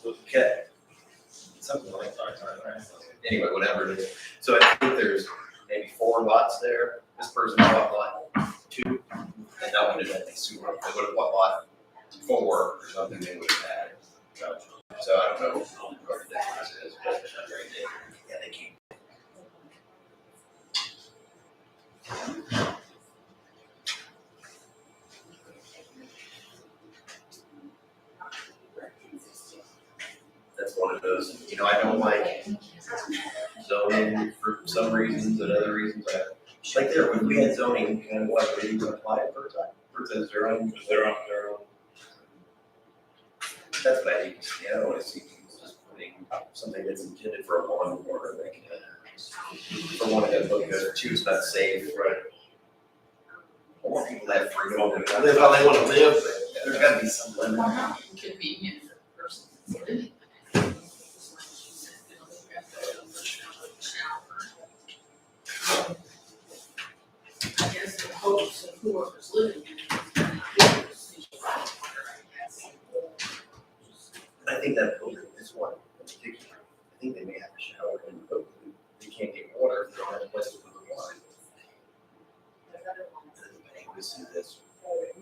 Okay. Something like that. Anyway, whatever it is. So I think there's maybe 4 lots there. This person bought lot 2, and that one didn't have any sewer. They would have bought lot 4 or something, they would have had it. So I don't know what the difference is, but yeah, they can't. That's one of those, I don't like zoning for some reasons and other reasons. Like there, when we had zoning, kind of like they didn't apply it for their own. That's what I hate to see. I don't want to see people just putting something that's intended for a lawn order, like, for one, it doesn't look good, 2, it's not safe, right? I want people to have freedom to live how they want to live, but there's got to be some limit. Convenient for the person. I guess the hopes of whoever's living in it. I think that building, this one in particular, I think they may have a shower in the building. They can't get water if they don't have a place to put the water. We see this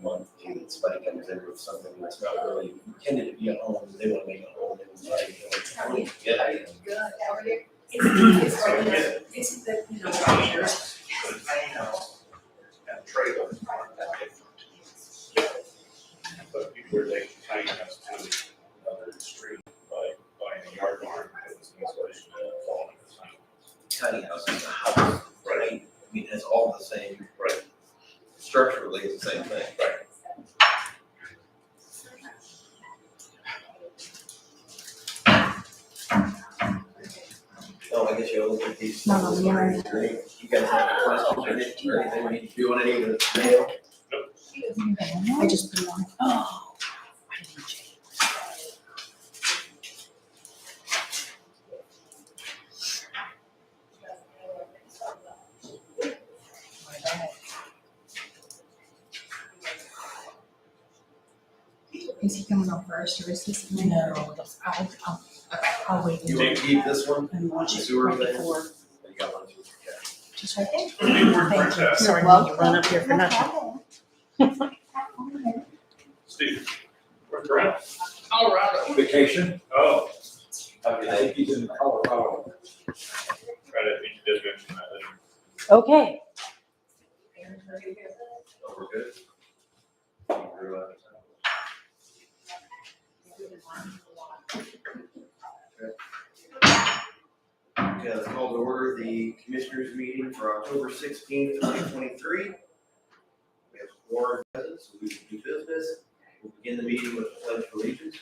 monthly that somebody comes in with something that's not really intended to be a home, they want to make a home. Yeah. Good, how are you? It's the, Tiny house and trailer aren't that different. But people are taking tiny house to another extreme by buying a yard barn, because the insulation is falling at the time. Tiny house is a house, right? I mean, it's all the same, right? Structurally, it's the same thing, right? Oh, I guess you'll look at these. No, yeah. You guys have questions or anything we need to do on any of the mail? I just put it on. Oh. I didn't change. Is he coming up first or is this? No, I'll wait. You want to keep this one? And watch it Sewer right thing? before. You got one too? Okay. Just right there. Thank you. Sorry, Well, you run up here for nothing. Steve, where's Brent? Colorado. Vacation? Oh. Okay. I think he's in Colorado. Right, I think you did mention that. Okay, Oh, we're good? We're, Okay, let's call to order the commissioners meeting for October 16th, 2023. We have 4 present, so we will do business. We'll begin the meeting with the pledge of allegiance.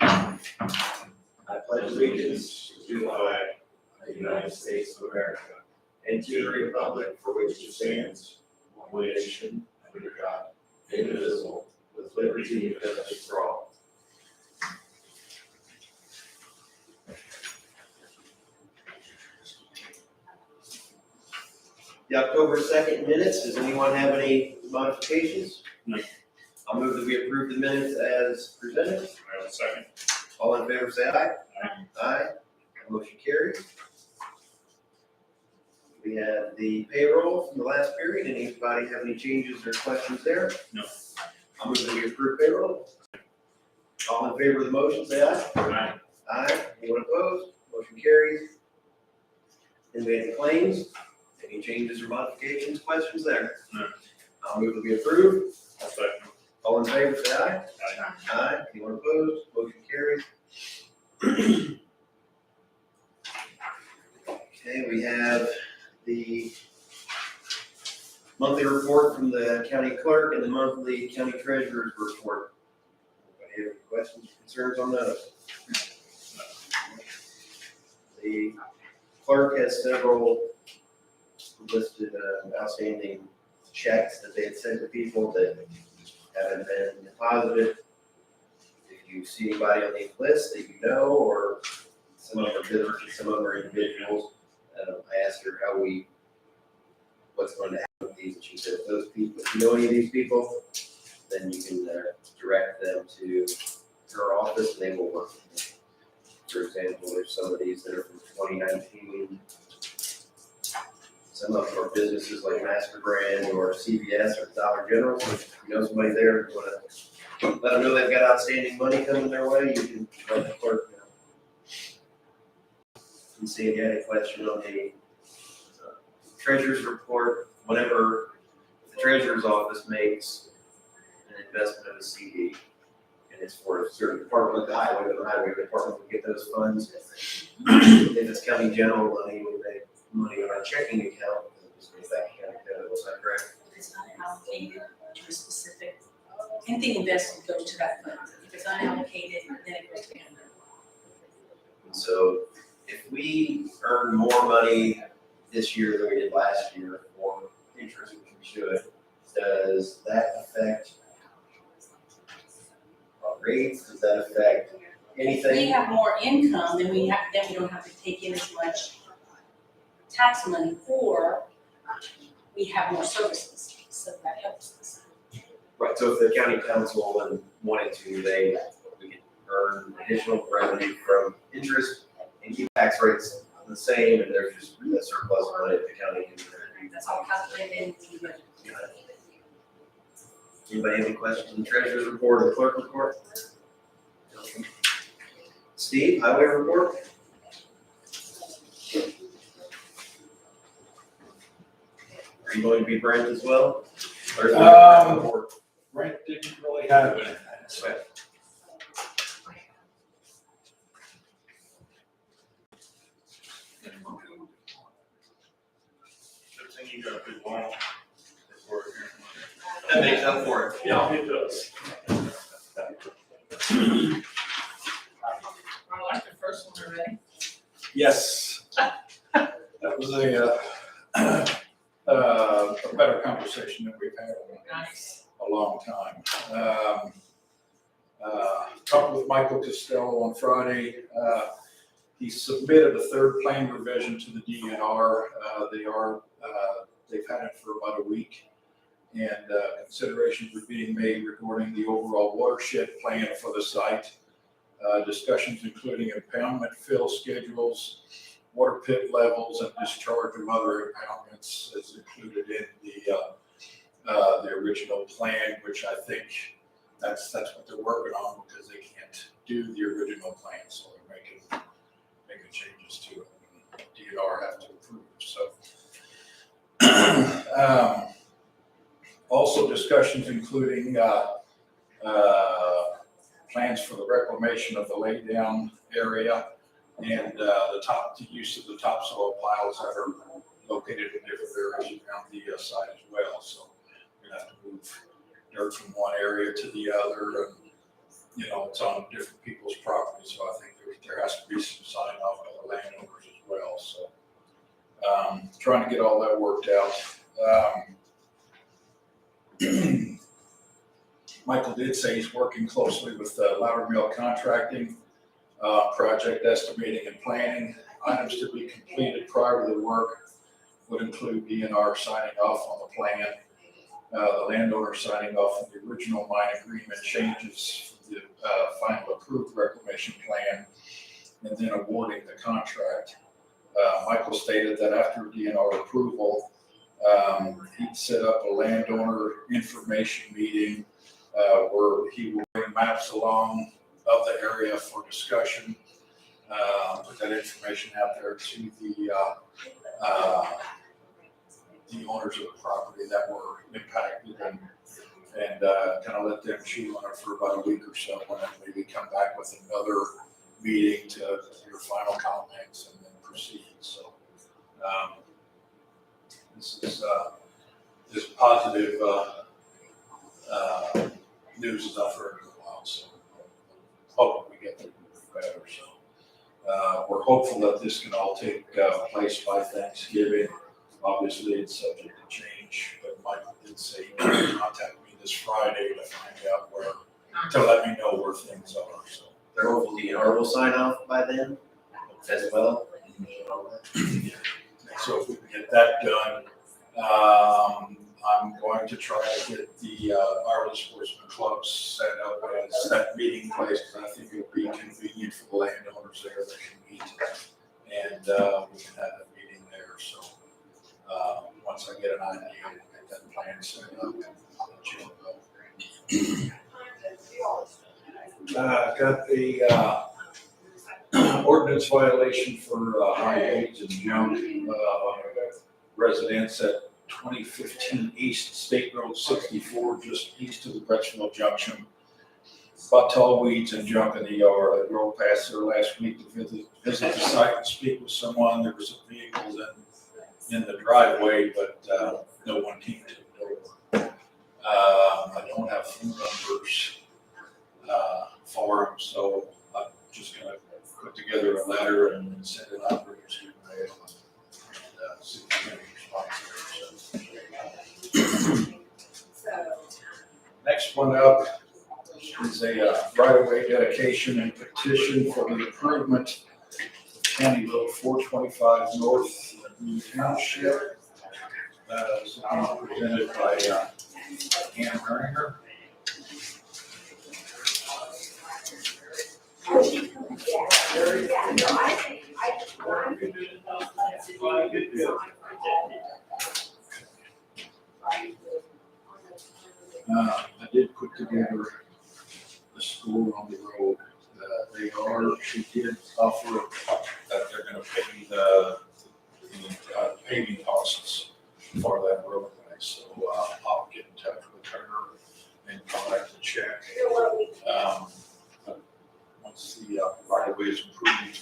I pledge allegiance to the flag of the United States of America and to the republic for which it stands, one nation, under God, indivisible, with liberty and justice for all. The October 2nd minutes, does anyone have any modifications? No. I'll move that we approve the minutes as presented. I have a second. All in favor, say aye. Aye. Motion carries. We have the payroll from the last period. Anybody have any changes or questions there? No. I'll move that we approve payroll. All in favor of the motion, say aye. Aye. Aye. Anyone opposed? Motion carries. Then we have the claims. Any changes or modifications, questions there? No. I'll move that we approve. I'll second. All in favor, say aye. Aye. Aye. Anyone opposed? Motion carries. Okay, we have the monthly report from the county clerk and the monthly county treasurer's report. Any questions, concerns on those? The clerk has several listed outstanding checks that they had sent to people that haven't been deposited. If you see anybody on the list that you know, or some of them are visitors, some of them are individuals, I asked her what's going to happen with these, and she said, those people, if you know any of these people, then you can direct them to your office and they will work with you. For example, there's some of these that are from 2019. Some of them are businesses like Master Brand or CVS or Dollar General. So if you know somebody there, you want to let them know they've got outstanding money coming their way, you can let the clerk know. And see if you had a question on the treasurer's report. Whenever the treasurer's office makes an investment of a CD, and it's for a certain department, the highway department will get those funds. If it's county general money, we make money on our checking account, it just goes back to county general, is that correct? If it's unallocated to a specific, anything invested goes to that fund. If it's unallocated, then it goes to the other. And so if we earn more money this year than we did last year for interest, which we should, does that affect our rates? Does that affect If anything? we have more income, then we don't have to take in as much tax money, or we have more services, so that helps us. Right, so if the county council wanted to, we could earn additional revenue from interest and keep tax rates the same, and there's just a surplus money that the county can. That's all calculated in the budget. Anybody have any questions on the treasurer's report or the clerk report? Steve, highway report? Are you going to be Brent as well? Or is it a report? Brent didn't really have it. Okay. Good thing you got a good one. That makes up for it. Yeah, it does. I like the first one already. Yes. That was a better conversation than we've had in Nice. a long time. Talked with Michael Costello on Friday. He submitted a third plan revision to the DNR. They've had it for about a week. And considerations are being made regarding the overall watershed plan for the site. Discussions including impoundment fill schedules, water pit levels, and discharge of other impoundments is included in the original plan, which I think that's what they're working on, because they can't do the original plan, so they're making changes to it. DNR have to approve it, so. Also discussions including plans for the reclamation of the laydown area and the use of the topsoil piles that are located in different areas around the site as well. So we're gonna have to move dirt from one area to the other, and it's on different people's property. So I think there has to be some sign off by the landowners as well. So trying to get all that worked out. Michael did say he's working closely with Loudermill Contracting, project estimating and planning. Items to be completed prior to the work would include DNR signing off on the plan, the landowner signing off on the original mine agreement changes for the final approved reclamation plan, and then awarding the contract. Michael stated that after DNR approval, he'd set up a landowner information meeting where he will bring maps along of the area for discussion, put that information out there to the owners of the property that were impacted, and kind of let them chew on it for about a week or so, and then maybe come back with another meeting to your final comments and then proceed. So this is positive news as I've heard in a while. So hoping we get to better. So we're hopeful that this can all take place by Thanksgiving. Obviously, it's subject to change, but Michael did say he would contact me this Friday to find out to let me know where things are. So They're hopeful DNR will sign off by then as well. So if we can get that done, I'm going to try to get the Arlen Sportsman Club set up as that meeting place, because I think it'll be convenient for the landowners there that can meet. And we can have a meeting there, so once I get an idea, we'll get that plan set up and I'll let you know. Got the ordinance violation for high aids and junk, residents at 2015 East State Road 64, just east of the Brettsville Junction. About tall weeds and junk in the yard. I drove past there last week to visit the site and speak with someone. There were some vehicles in the driveway, but no one came to the door. I don't have phone numbers for them, so I'm just gonna put together a letter and send it out for your mail and see if we get any response there. So, next one up is a right-of-way dedication and petition for the improvement of County Road 425 North New Township. This is being presented by Ann Herringer. I did put together the score on the road. She did offer that they're gonna pay the paving costs for that roadway. So I'll get in touch with her and collect the check. Once the right of way is improved,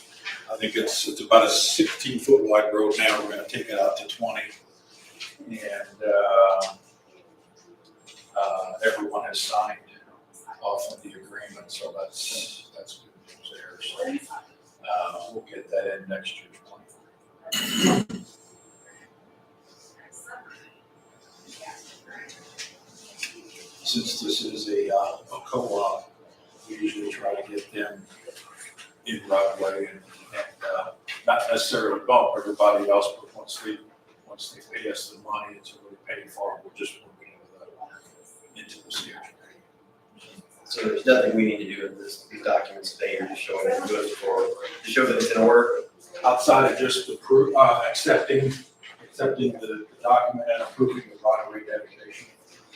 I think it's about a 16-foot wide road now. We're gonna take it out to 20. And everyone has signed off on the agreement, so that's good news there. So we'll get that in next year's plan. Since this is a co-op, we usually try to get them in right away and not necessarily bump everybody else, but once they pay us the money, it's already paid for, we'll just move it into the schedule. So there's nothing we need to do in these documents today, you're just showing that it goes forward, to show that it's in order. Outside of just accepting the document and approving the right-of-way dedication.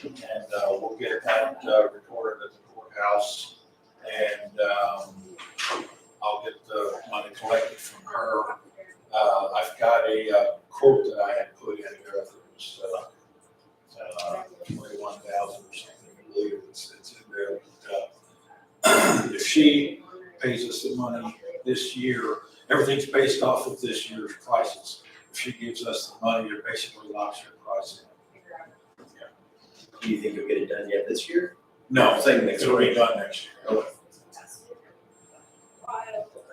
And we'll get that recorded at the courthouse, and I'll get the money collected from her. I've got a quote that I had put in there. It was 21,000 or something. I believe it's in there. But, if she pays us the money this year, everything's based off of this year's prices. If she gives us the money, it basically locks her price in. Do you think you'll get it done yet this year? No, Same next it'll be week. done next year. Okay.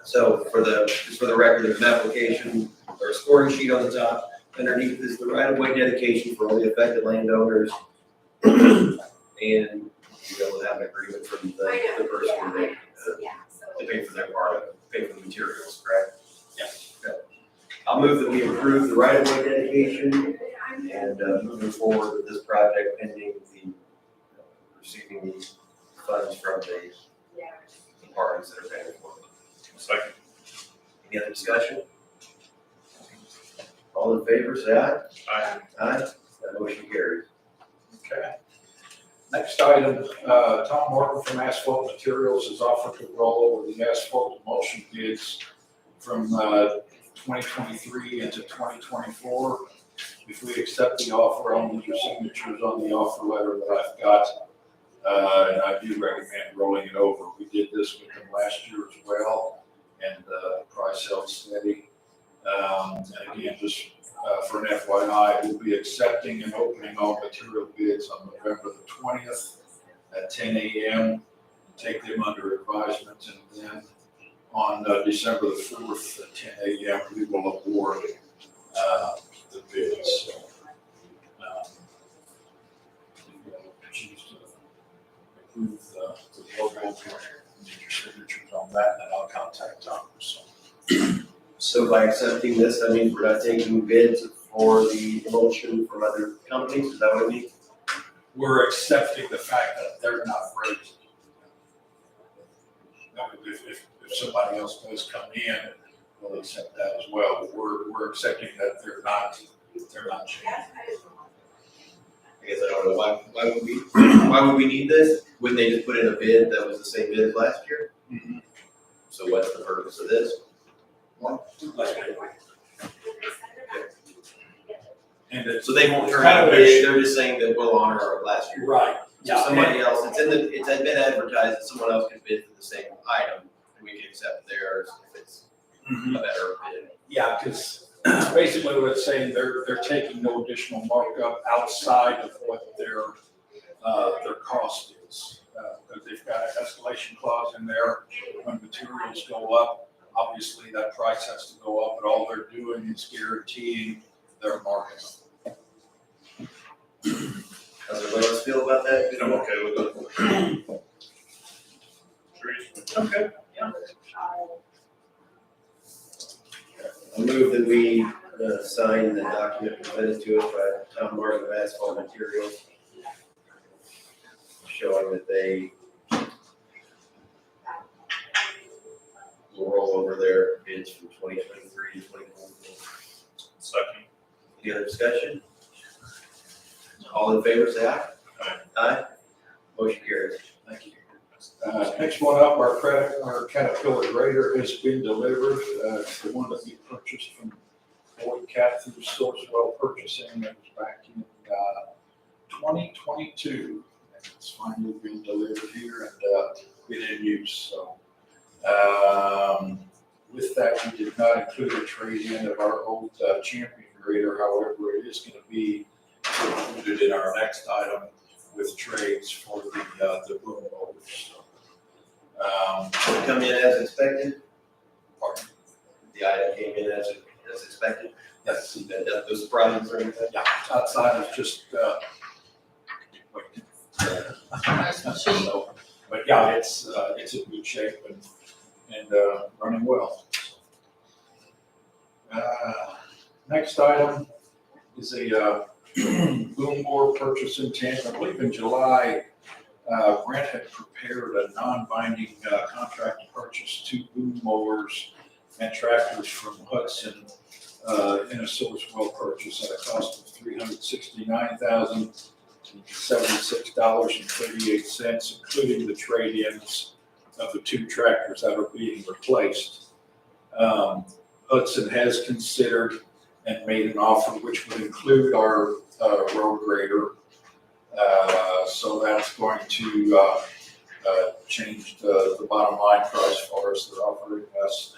So just for the record, there's an application or a scoring sheet on the top. Underneath is the right-of-way dedication for all the affected landowners. And we'll have an agreement from the person to pay for their part of it, pay for the materials, correct? Yeah. Okay. I'll move that we approve the right-of-way dedication and moving forward with this project pending the receiving these funds from the parties that are paying for it. Second. Any other discussion? All in favor, say aye. Aye. Aye. That motion carries. Okay. Next item, Tom Martin from Asphalt Materials has offered to roll over the asphalt emulsion bids from 2023 into 2024. If we accept the offer, I'll need your signatures on the offer letter that I've got. And I do recommend rolling it over. We did this with them last year as well, and the price held steady. And again, just for an FYI, we'll be accepting and opening all material bids on November the 20th at 10 a.m. Take them under advisement, and then on December the 4th at 10 a.m. we will award the bids. So, choose to approve the logo, need your signatures on that, and I'll contact Tom. So. So by accepting this, that means we're not taking bids for the emulsion from other companies, is that what it means? We're accepting the fact that they're not raised. Now, if somebody else does come in, we'll accept that as well, but we're accepting that they're not changing. I guess I don't know, why would we need this? Wouldn't they just put in a bid that was the same bid as last year? Mhm. So what's the purpose of this? And it's So they won't turn out a bid, they're just saying that we'll honor our last year. right, So somebody else, it's been advertised that someone else can bid for the same item, and we can accept theirs if it's Mhm. a better bid. Yeah, because basically what it's saying, they're taking no additional markup outside of what their cost is. Because they've got an escalation clause in there. When materials go up, obviously that price has to go up, but all they're doing is guaranteeing their markup. How's everybody else feel about that? I'm okay with it. Trees. Okay, yeah. I move that we sign the document presented to us by Tom Martin of Asphalt Materials, showing that they will roll over their bids from 2023 to 2024. Second. Any other discussion? All in favor, say aye. Aye. Aye. Motion carries. Thank you. Next one up, our Caterpillar grader has been delivered. It's the one that we purchased from Boyd Cat through Sourcewell Purchasing. That was back in 2022. And it's finally been delivered here and been in use. So with that, we did not include a trade-in of our old Champion grader. However, it is going to be included in our next item with trades for the boom motors. Did it come in as expected? Pardon? The item came in as expected? Yes, That those problems or anything? yeah, outside of just, so, but yeah, it's in good shape and running well. Next item is a boom mower purchase intent. I believe in July, Brent had prepared a non-binding contract to purchase 2 boom mowers and tractors from Hudson in a Sourcewell purchase at a cost of $369,076.38, including the trade-ins of the 2 tractors that are being replaced. Hudson has considered and made an offer which would include our road grader. So that's going to change the bottom line price for us. They're offering us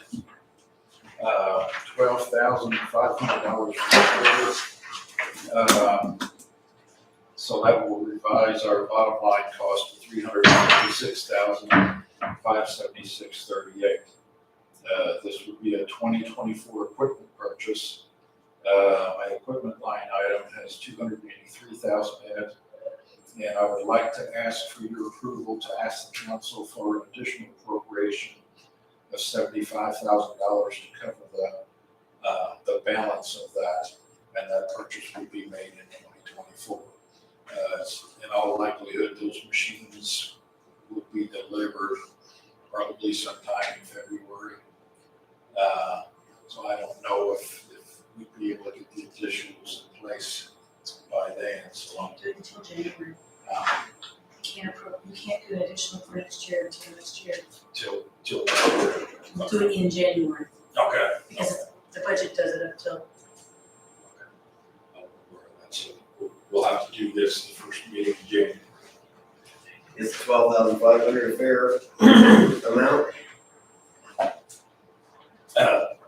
$12,500 for the grader. So that will revise our bottom line cost to $356,576.38. This would be a 2024 equipment purchase. My equipment line item has $283,000 in it. And I would like to ask for your approval to ask the council for an additional appropriation of $75,000 to cover the balance of that. And that purchase will be made in 2024. In all likelihood, those machines will be delivered probably sometime in February. So I don't know if we'd be able to get the additions in place by then. So Don't do it until January. You can't do additional for next year until next year. till We'll do it in January, okay. because the budget does it up till, We'll have to do this the first meeting in January. Is 12,500 a fair amount?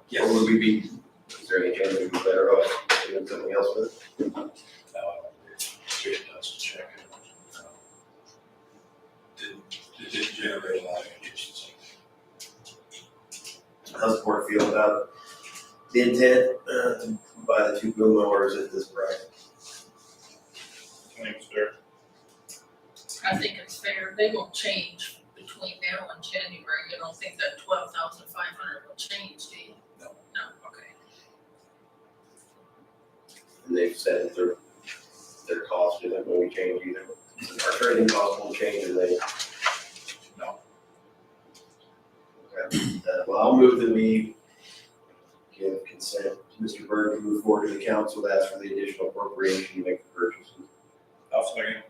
Yes. Or would we be, is there any chance we'd be better off doing something else with it? It does check. It didn't generate a lot of interest. How's the board feel about the intent to buy the 2 boom mowers at this price? I think it's fair. I think it's fair, they won't change between now and January, you don't think that 12,500 will change, do you? No. No, okay. And they've said that their cost isn't going to change either. Our trading cost won't change, and they. No. Okay, well, I'll move that we give consent to Mr. Byrd to move forward to the council to ask for the additional appropriation to make the purchases. I'll second.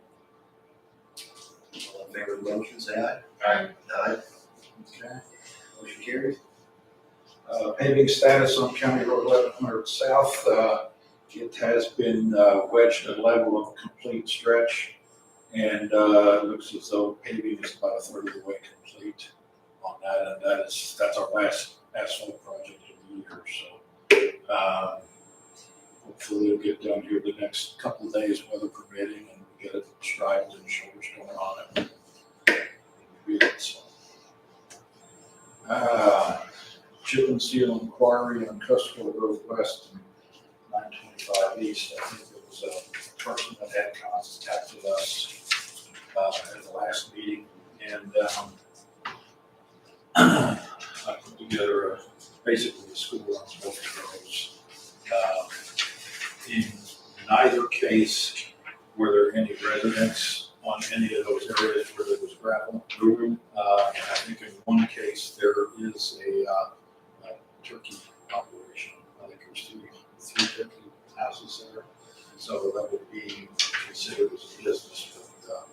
All in favor of the motion, say aye. Aye. Aye. Okay. Motion carries. Paving status on County Road 1100 South, it has been wedged at a level of a complete stretch, and it looks as though paving is about a third of the way complete on that, and that's our last asphalt project of the year, so hopefully it'll get done here the next couple of days, weather permitting, and get it striped and shoulders going on it. Good, so. Chip and seal inquiry on Cusco Road West and 925 East. I think it was a person that had contacted us at the last meeting, and I put together basically a score on both of those. In neither case were there any residents on any of those areas where there was gravel. I think in one case there is a turkey operation. I think there's three turkey houses there, so that would be considered as a business. But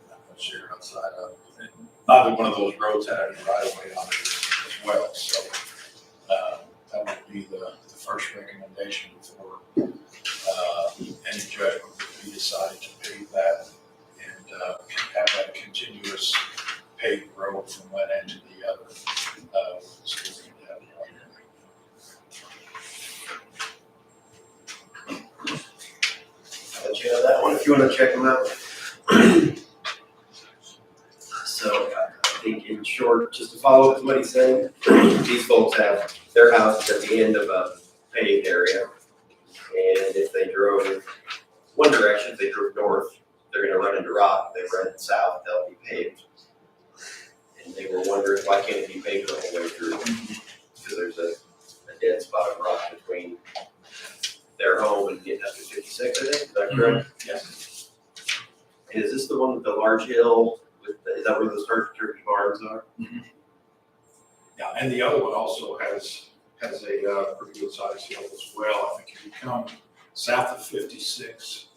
not much there outside of. Neither one of those roads had any right of way on it as well, so that would be the first recommendation before any judgment would be decided to pave that and have that continuous paved road from one end to the other. So we have I'll let you know that one if you want to check them out. So I think in short, just to follow up to what he's saying, these folks have their houses at the end of a paved area. And if they drove one direction, if they drove north, they're going to run into rock. If they run south, they'll be paved. And they were wondering, why can't it be paved the whole way through? Because there's a dead spot of rock between their home and getting up to 56, I think. Is that correct? Yes. And is this the one with the large hill? Is that where those turkey barns are? Yeah, and the other one also has a pretty good size hill as well. I think if you come south of 56,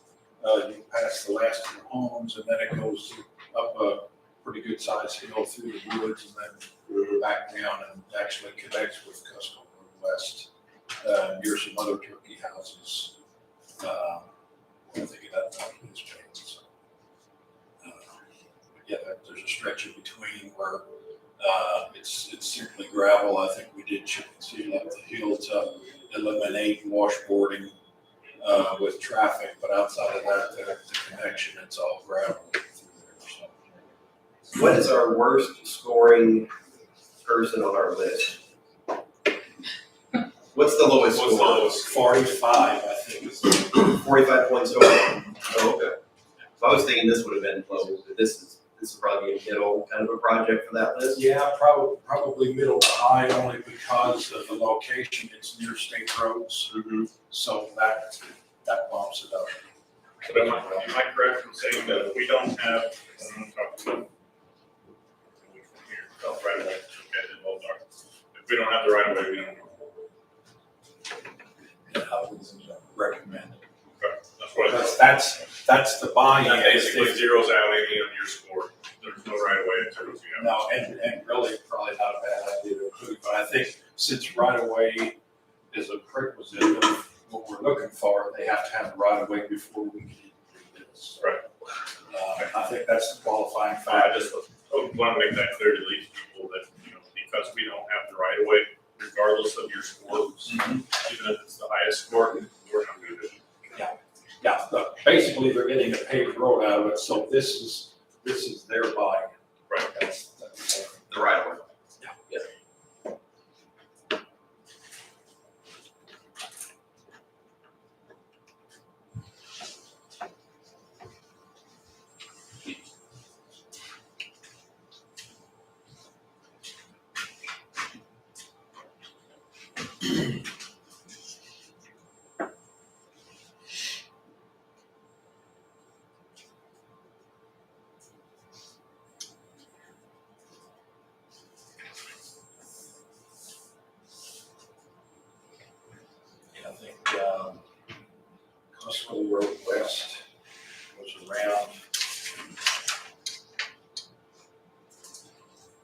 you pass the last of the homes, and then it goes up a pretty good size hill through the woods, and then back down and actually connects with Cusco Road West near some other turkey houses. I think that is paid. So, yeah, there's a stretch in between where it's simply gravel. I think we did chip and seal up the hill to eliminate washboarding with traffic, but outside of that, the connection, it's all gravel through there. So. What is our worst scoring person on our list? What's the lowest What's the score? lowest? 45, I think is 45 points total. Oh, okay. So I was thinking this would have been low, but this is probably a middle kind of a project for that list. yeah, probably middle to high, only because of the location. It's near state roads, so that bumps it up. But am I correct in saying that we don't have, right away, if we don't have the right of way, we don't. And I would recommend it. Okay, that's what it is. That's the buy-in. That basically zeroes out any of your score. There's no right of way, it zeroes you out. No, and really probably not a bad idea to include, but I think since right of way is a prerequisite of what we're looking for, they have to have the right of way before we can do this. Right. I think that's the qualifying I factor. just want to make that clear to these people that, because we don't have the right of way, regardless of your scores, even if it's the highest score, we're not going to do it. Yeah, but basically they're getting a paved road out of it, so this is their buy-in. Right. That's The right of way.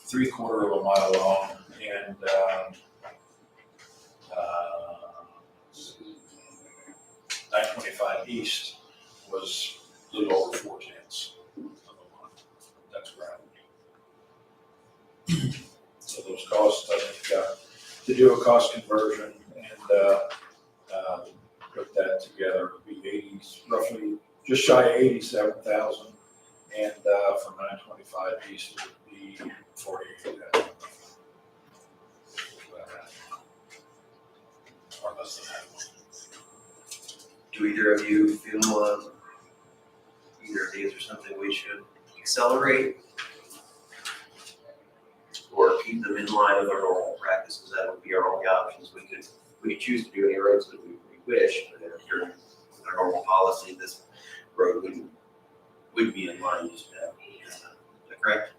3/4 of a mile long, and, 925 east was a little over 4/10 of a mile. That's gravel. So those costs, I think, to do a cost conversion and, put that together would be roughly just shy of 87,000. And, for 925 east, it would be 48,000. Or less than that. Do either of you feel, either of these are something we should accelerate? Or keep them in line with our normal practices? That would be our only options. We could choose to do any roads that we wish, but if you're with our normal policy, this road wouldn't be in line just now. Is that correct?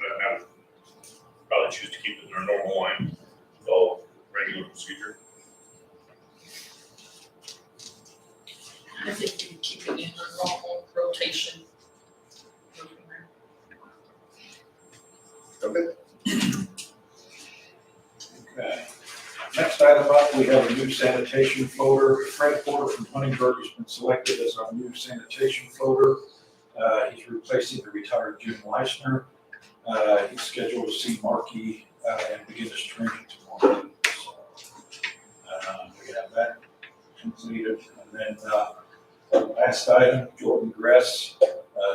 I would probably choose to keep it in our normal line, all regular procedure. I think we can keep it in the normal rotation. Okay. Okay. Next item up, we have a new sanitation floater. Fred Porter from Huntingburg has been selected as our new sanitation floater. He's replacing the retired Jim Leisner. He's scheduled to see Markey and begin his training tomorrow. So, we have that completed. And then the last item, Jordan Gress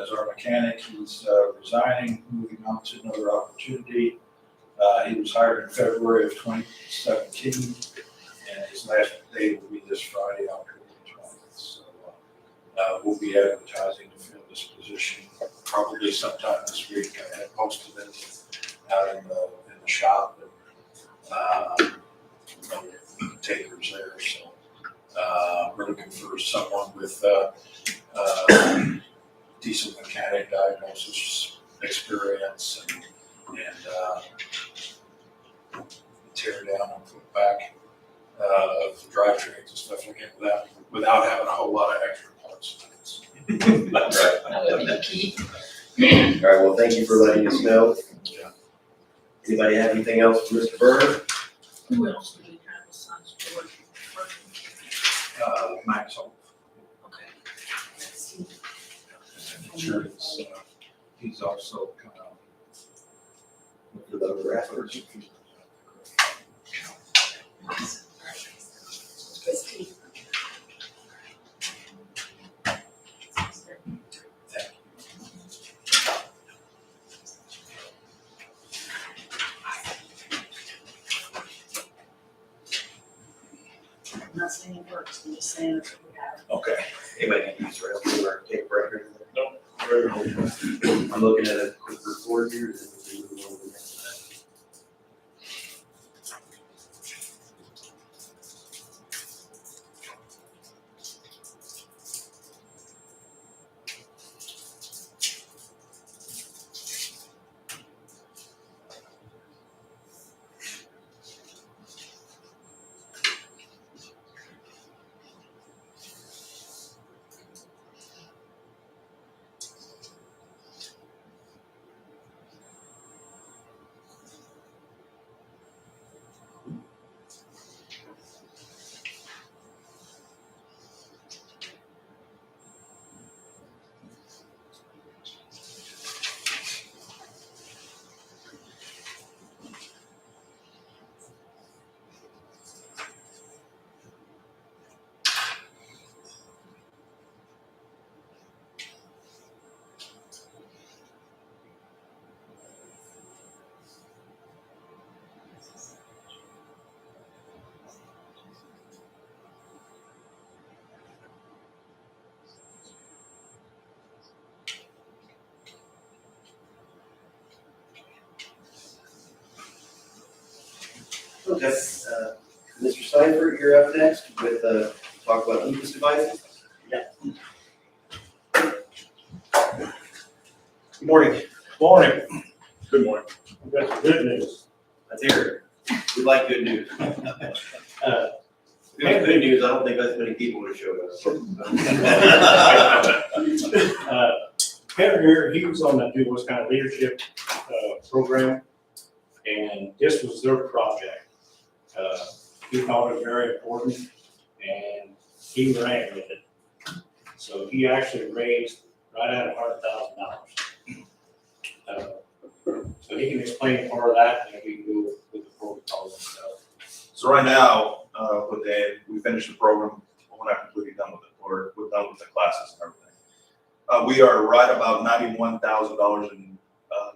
is our mechanic. He's resigning, moving on to another opportunity. He was hired in February of 2017, and his last day will be this Friday, October 20th. So we'll be advertising to fill this position probably sometime this week. I had posted it out in the shop, and takers there. So we're looking for someone with decent mechanic diagnosis experience and tear down and put back of the drivetrains and stuff like that without having a whole lot of extra parts. That would be the key. All right, well, thank you for letting us know. Anybody have anything else for Mr. Byrne? Who else do we have besides George? Maxwell. Okay. Insurance, he's also come out. The grassroots. I'm not saying it works, I'm just saying that's what we have. Okay. Anybody can use rail or take a break or anything? Very I'm looking at a quick report here, then we can move on to the next slide. Okay, Mr. Steinberg, you're up next with, talk about Lucas devices. Good morning. Morning. Good morning. We've got some good news. Let's hear it. We like good news. If we had good news, I don't think as many people would have showed up. Kevin here, he was on that Do What's Kind of Leadership, program, and this was their project. He thought it very important, and he ran with it. So he actually raised right at $100,000. So he can explain part of that, and we can go with the protocols and stuff. So right now, with Dave, we finished the program, we're not completely done with it, we're done with the classes and everything. We are right about $91,000 almost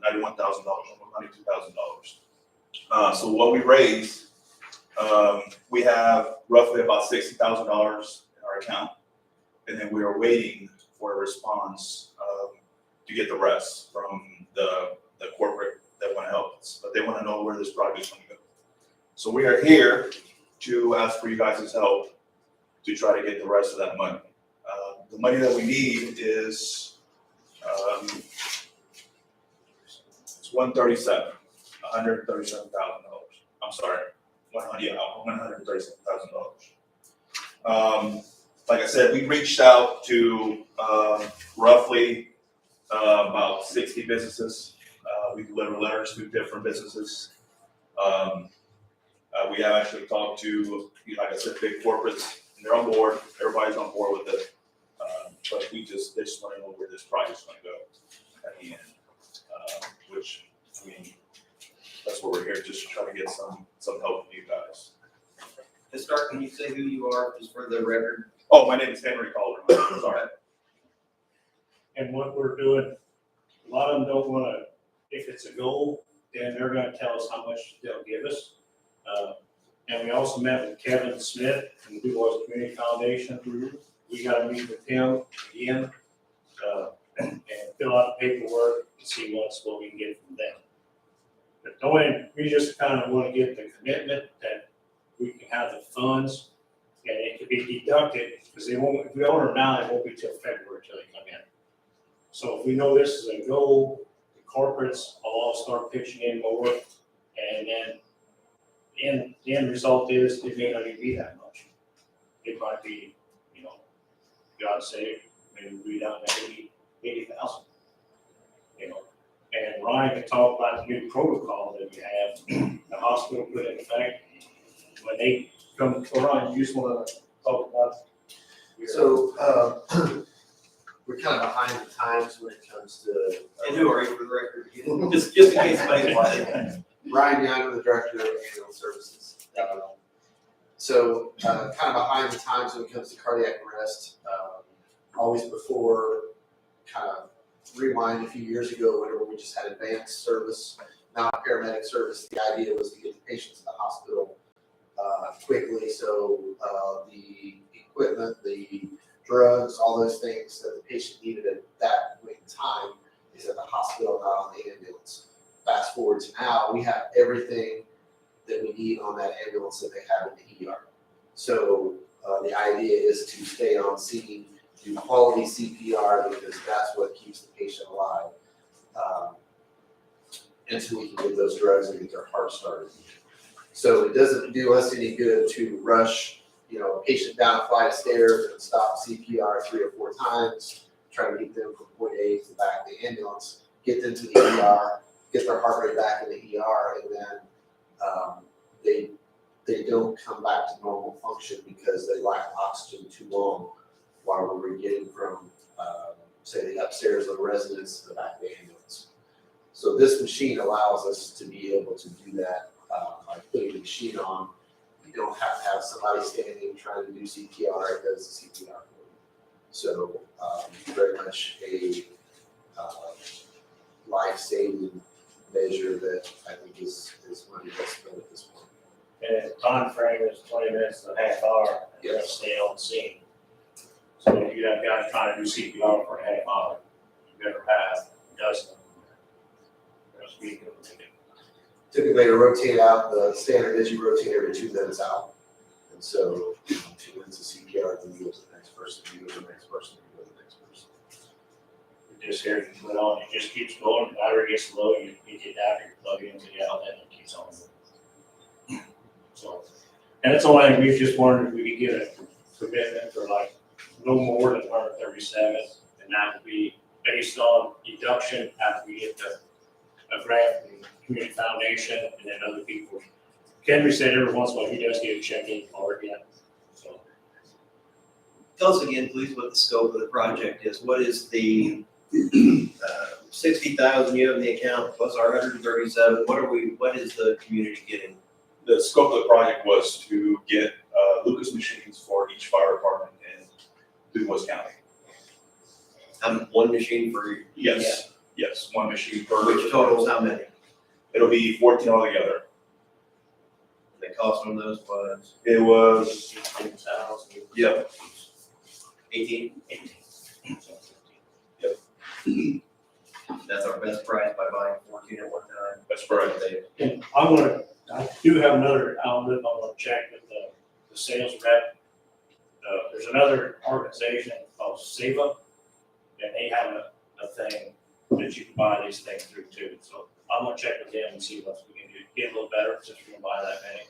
$92,000. So what we raised, we have roughly about $60,000 in our account, and then we are waiting for a response to get the rest from the corporate that want to help us, but they want to know where this project is going to go. So we are here to ask for you guys' help to try to get the rest of that money. The money that we need is it's $137,000. I'm sorry, $137,000. Like I said, we reached out to roughly about 60 businesses. We deliver letters to different businesses. We have actually talked to, like I said, big corporates, and they're on board. Everybody's on board with it. But they just want to know where this project's going to go at the end. Which, I mean, that's what we're here, just to try to get some help from you guys. To start, can you say who you are, just for the record? Oh, my name is Henry Calder. Sorry. And what we're doing, a lot of them don't wanna, if it's a goal, then they're gonna tell us how much they'll give us. And we also met with Kevin Smith from the Du Bois Community Foundation. We gotta meet with him again, and fill out the paperwork and see what we can get from them. But we just kind of wanna get the commitment that we can have the funds, and it can be deducted, because if we order now, it won't be till February till they come in. So if we know this is a goal, the corporates will all start pitching in more, and then the end result is it may not even be that much. It might be, God save, maybe we'll be down to 80,000. And Ryan can talk about the new protocol that we have, the hospital put in effect. When they come, Ryan, you just want to talk about? So, we're kind of behind the times when it comes to. And who are you for the record? Just in case somebody's watching. Ryan Young, I'm the Director of Ambulance Services. So, kind of behind the times when it comes to cardiac arrest. Always before, kind of rewind a few years ago, whenever we just had advanced service, now paramedic service, the idea was to get the patients to the hospital quickly. So the equipment, the drugs, all those things that the patient needed at that point in time is at the hospital, not on the ambulance. Fast forward to now, we have everything that we need on that ambulance that they have in the ER. So the idea is to stay on scene, do quality CPR, because that's what keeps the patient alive until we can get those drugs and get their heart started. So it doesn't do us any good to rush, a patient down a flight of stairs and stop CPR 3 or 4 times, try to get them from point A to the back of the ambulance, get them to the ER, get their heart rate back in the ER, and then they don't come back to normal function because they lack oxygen too long while we're getting from, say, the upstairs of the residence to the back of the ambulance. So this machine allows us to be able to do that by putting the machine on. You don't have to have somebody standing trying to do CPR, it does the CPR for you. So very much a life-saving measure that I think is money best spent at this point. And the time frame is 20 minutes to a half hour, and you have to stay on scene. So if you have guys trying to do CPR for a half hour, you better have dozens of them. Typically, to rotate out, the standard is you rotate every 2 minutes out. And so 2 minutes of CPR, then you go to the next person, you go to the next person, you go to the next person. Just here, you put on, it just keeps going, the battery gets low, you get out, you plug it into the outlet, and it keeps on. So, and that's the only thing, we just wondered if we could get a commitment for like no more than 137, and that would be based on deduction after we get a grant from Community Foundation and then other people. Henry said every once in a while he does get a check in for it, yeah. So, Tell us again, please, what the scope of the project is. What is the 60,000 you have in the account plus our 137? What is the community getting? The scope of the project was to get Lucas machines for each fire department in Dubois County. One machine for each? Yes, one machine per. Which totals how many? It'll be 14 altogether. The cost on those was? It was, 18,000. yep, 18? 18. That's our best price by buying 14 at one time. that's correct. And I do have another outlet, I want to check with the sales rep. There's another organization called SEVA, and they have a thing that you can buy these things through too. So I'm gonna check with them and see what we can do, get a little better since we're gonna buy that many.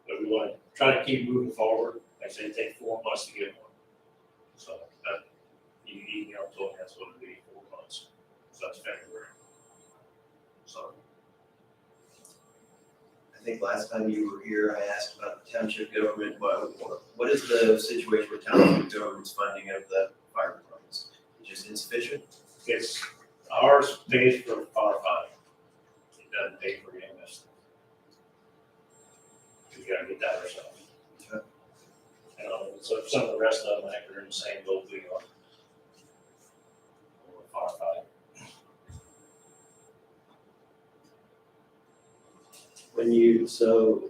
But we want to try to keep moving forward. Like I say, it takes 4 months to get one. So you know, told me that's what it'd be, 4 months. So that's February. So. I think last time you were here, I asked about the township government. What is the situation with township government's funding of the fire departments? Just insufficient? It's, ours pays for firefighting. It doesn't pay for EMS. We gotta get that ourselves. Okay. So some of the rest of them, I think they're in the same boat we are. Firefighting. So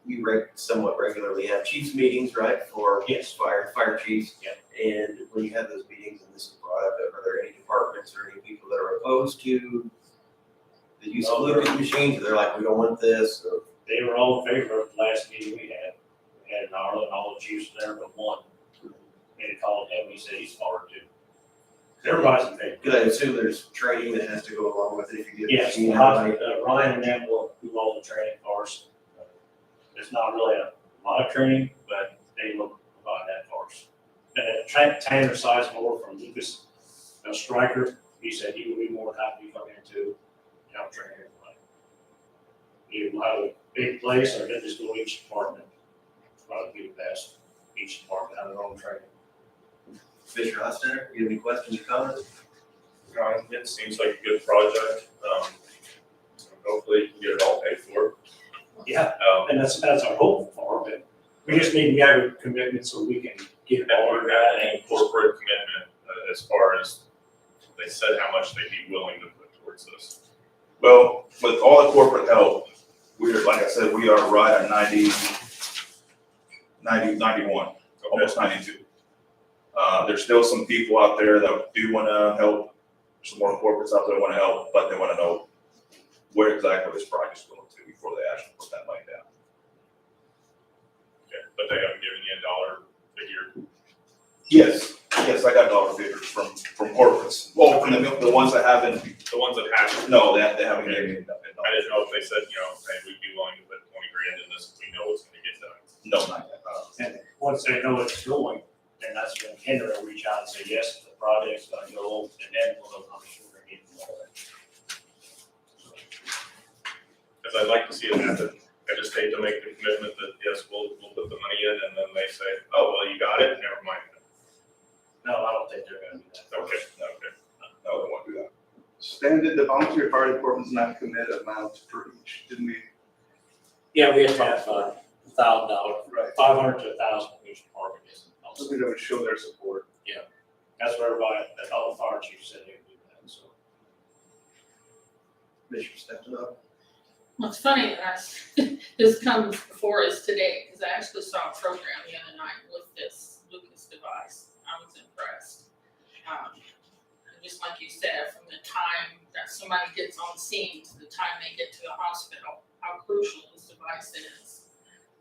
you somewhat regularly have chiefs meetings, right, for Yes. fire chiefs? Yeah. And when you have those meetings and this is brought up, are there any departments or any people that are opposed to the use of No, Lucas machines? Or they're like, we don't want this, or They were all in favor of the last meeting we had. We had an hour and all the chiefs there but one. And he called him, he said he's for it too. Everybody's in favor. because I assume there's training that has to go along with it if you get a Yes, machine. Everybody- Ryan and them will do all the training for us. It's not really a lot of training, but they will provide that for us. And Tanner Sizemore from Lucas, Stryker, he said he would be more than happy to come in too, and help train everybody. You will have a big place, or then just go to each department, probably be the best, each department have their own training. Mr. Hostetter, you have any questions or comments? It seems like a good project. Hopefully you can get it all paid for. Yeah, and that's our hope for it, but we just need to get a commitment so we can get it And all we've got any corporate commitment as far as they said how much they'd be willing to put towards this. Well, with all the corporate help, like I said, we are right at 91, almost 92. There's still some people out there that do want to help. There's some more corporates out there that want to help, but they want to know where exactly this project's going to before they actually put that money down. Okay, but they haven't given you $1 a year. Yes, I got dollar figures from corporates. Well, from the ones that haven't, The ones that have, no, they haven't given me nothing. I didn't know if they said, hey, we'd be willing to put 20 grand in this if we know it's gonna get done. No, not yet. And once they know it's going, then that's when Kendra will reach out and say, yes, the project's gonna go, and then we'll know how much we're gonna get from all that. Because I'd like to see it happen. I just hate to make the commitment that, yes, we'll put the money in, and then they say, oh, well, you got it, never mind. No, I don't think they're gonna do that. Okay. No, they won't do that. Stan, did the volunteer fire departments not commit amount for each, didn't we? Yeah, we had talked about $1,000, Right. 500 to 1,000 each department is. So they would show their support. That's what everybody, all the fire chiefs said they would do that, so. Mr. Stefano? Well, it's funny that this comes before us today, because I actually saw a program the other night with this Lucas device. I was impressed. Just like you said, from the time that somebody gets on scene to the time they get to the hospital, how crucial this device is.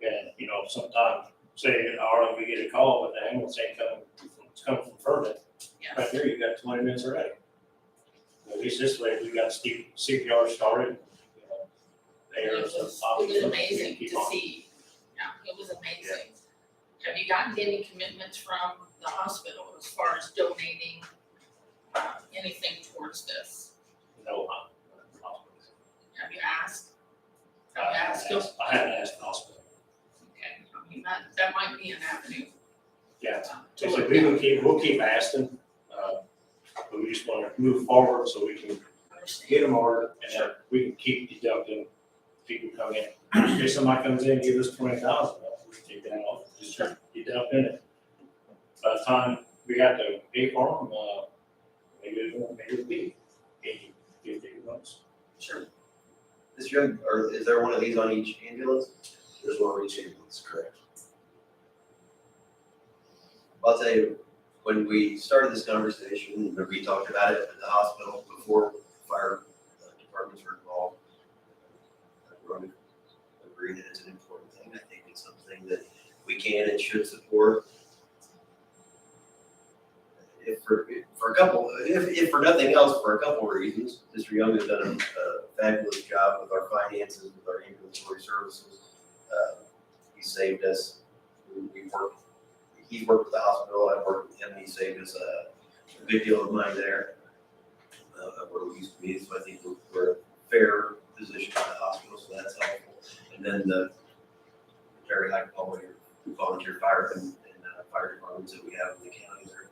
And, sometimes, say, an hour, we get a call, but the ambulance ain't coming from Furman. Yes. Right there, you got 20 minutes already. At least this way, we got CPR started, there. It was amazing to see. Yeah, it was amazing. Have you gotten any commitments from the hospital as far as donating anything towards this? No, Have you asked? Have you asked them? I haven't asked the hospital. Okay, I mean, that might be an avenue. Yeah, To so look we'll keep asking, but we just wanna move forward so we can Understand. get them ordered, and then we can keep deducting people come in. If somebody comes in and gives us 20,000, we can take that off, just deduct in it. By the time we got to pay for them, maybe it'll be 80, 50 months. Sure. Is your, or is there one of these on each ambulance? There's one on each ambulance, correct? I'll tell you, when we started this conversation, when we talked about it at the hospital before fire departments were involved, everyone agreed that it's an important thing. I think it's something that we can and should support. If for nothing else, for a couple of reasons, Mr. Young has done a fabulous job with our finances, with our ambulatory services. He saved us. He worked with the hospital, I worked with him, he saved us a big deal of money there. Where we used to be, so I think we're a fair position at the hospital, so that's helpful. And then the very high quality volunteer fire and fire departments that we have in the county are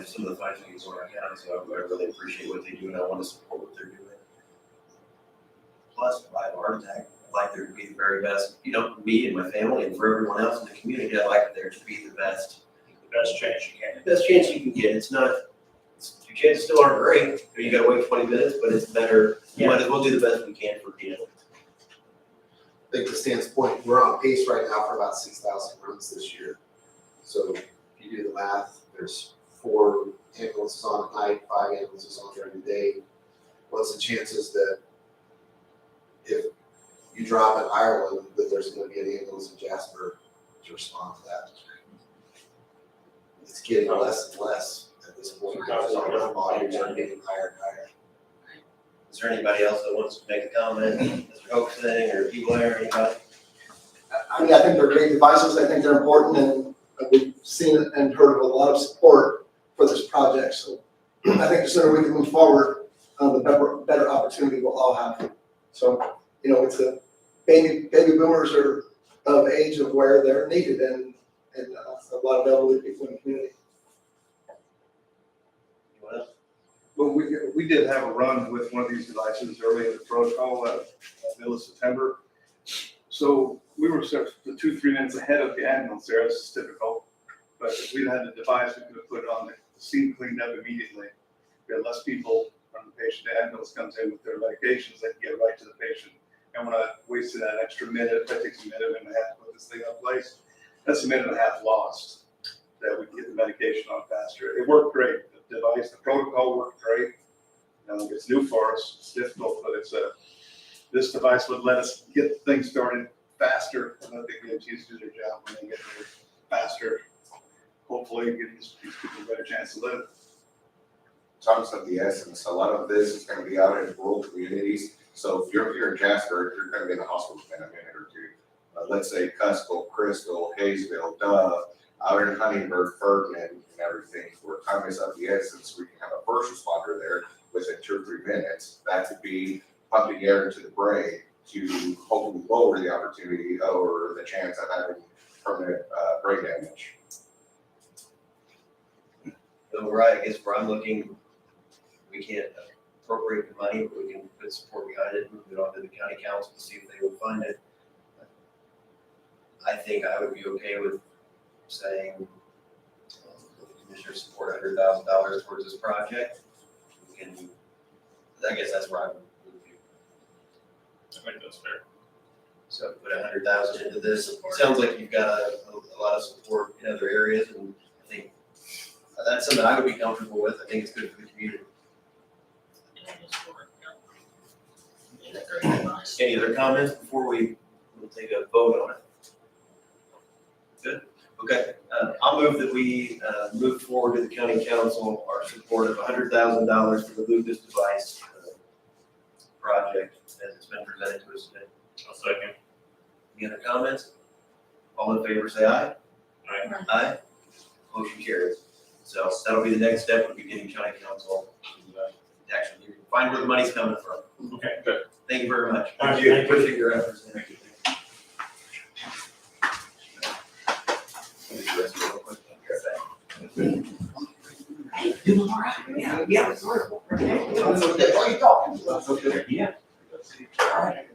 some of the finest things in our county, so I really appreciate what they do and I want to support what they're doing. Plus, if I have a heart attack, I'd like there to be the very best, me and my family and for everyone else in the community, I'd like there to be the best. The best chance you can. The best chance you can get. It's not, your chances still aren't great, you gotta wait 20 minutes, but it's better. You might as well do the best we can for people. I think to Stan's point, we're on pace right now for about 6,000 runs this year. So if you do the math, there's 4 ambulances on at night, 5 ambulances on during the day. What's the chances that if you drop in Ireland, that there's gonna be an ambulance in Jasper to respond to that? It's getting less and less at this point. Our volumes are getting higher and higher. Is there anybody else that wants to make a comment? Mr. Hoaxing or people there, anybody? I mean, I think they're great devices, I think they're important, and we've seen and heard of a lot of support for this project, so I think the sooner we can move forward, the better opportunity we'll all have. So, it's baby boomers are of age of where they're needed, and a lot of elderly people in the community. Anyone else? Well, we did have a run with one of these devices early in the protocol, middle of September. So we were sort of 2-3 minutes ahead of the ambulance there, this is typical. But if we'd had the device, we could have put it on the scene, cleaned up immediately. We had less people from the patient, the ambulance comes in with their medications, they can get right to the patient. And when I wasted that extra minute, if that takes a minute and a half to put this thing in place, that's a minute and a half lost, that we can get the medication on faster. It worked great. The device, the protocol worked great. It's new for us, it's difficult, but this device would let us get things started faster, and I think the MTs do their job when they get there faster. Hopefully, give these people a better chance to live. Time's of the essence. A lot of this is going to be out in rural communities. So if you're here in Jasper, you're going to be in the hospital within a minute or two. Let's say Cuskell, Crystal, Hayesville, Dove, out in Huntingburg, Ferdinand, and everything. Where time is of the essence, we can have a first responder there within 2 or 3 minutes. That could be pumping air into the brain to hopefully lower the opportunity or the chance of having permanent brain damage. So, right, I guess where I'm looking, we can't appropriate the money, but we can put support behind it, move it on to the county council to see if they will fund it. I think I would be okay with saying, the commissioners support $100,000 towards this project. We can, I guess that's where I'm with you. I think that's fair. So put 100,000 into this. Sounds like you've got a lot of support in other areas, and I think that's something I would be comfortable with. I think it's good for the community. Any other comments before we'll take a vote on it? Good. Okay. I'll move that we move forward to the county council our support of $100,000 for the Lucas device project as it's been presented to us today. I'll second. Any other comments? All in favor, say aye. Aye. Aye. Motion carries. So that'll be the next step, would be getting county council to actually find where the money's coming from. Okay, good. Thank you very much. All right, thank you. Appreciate your efforts. Thank you. Doing all right. Yeah, yeah, it's horrible. That's okay. Why are you talking? That's okay. Yeah. All right.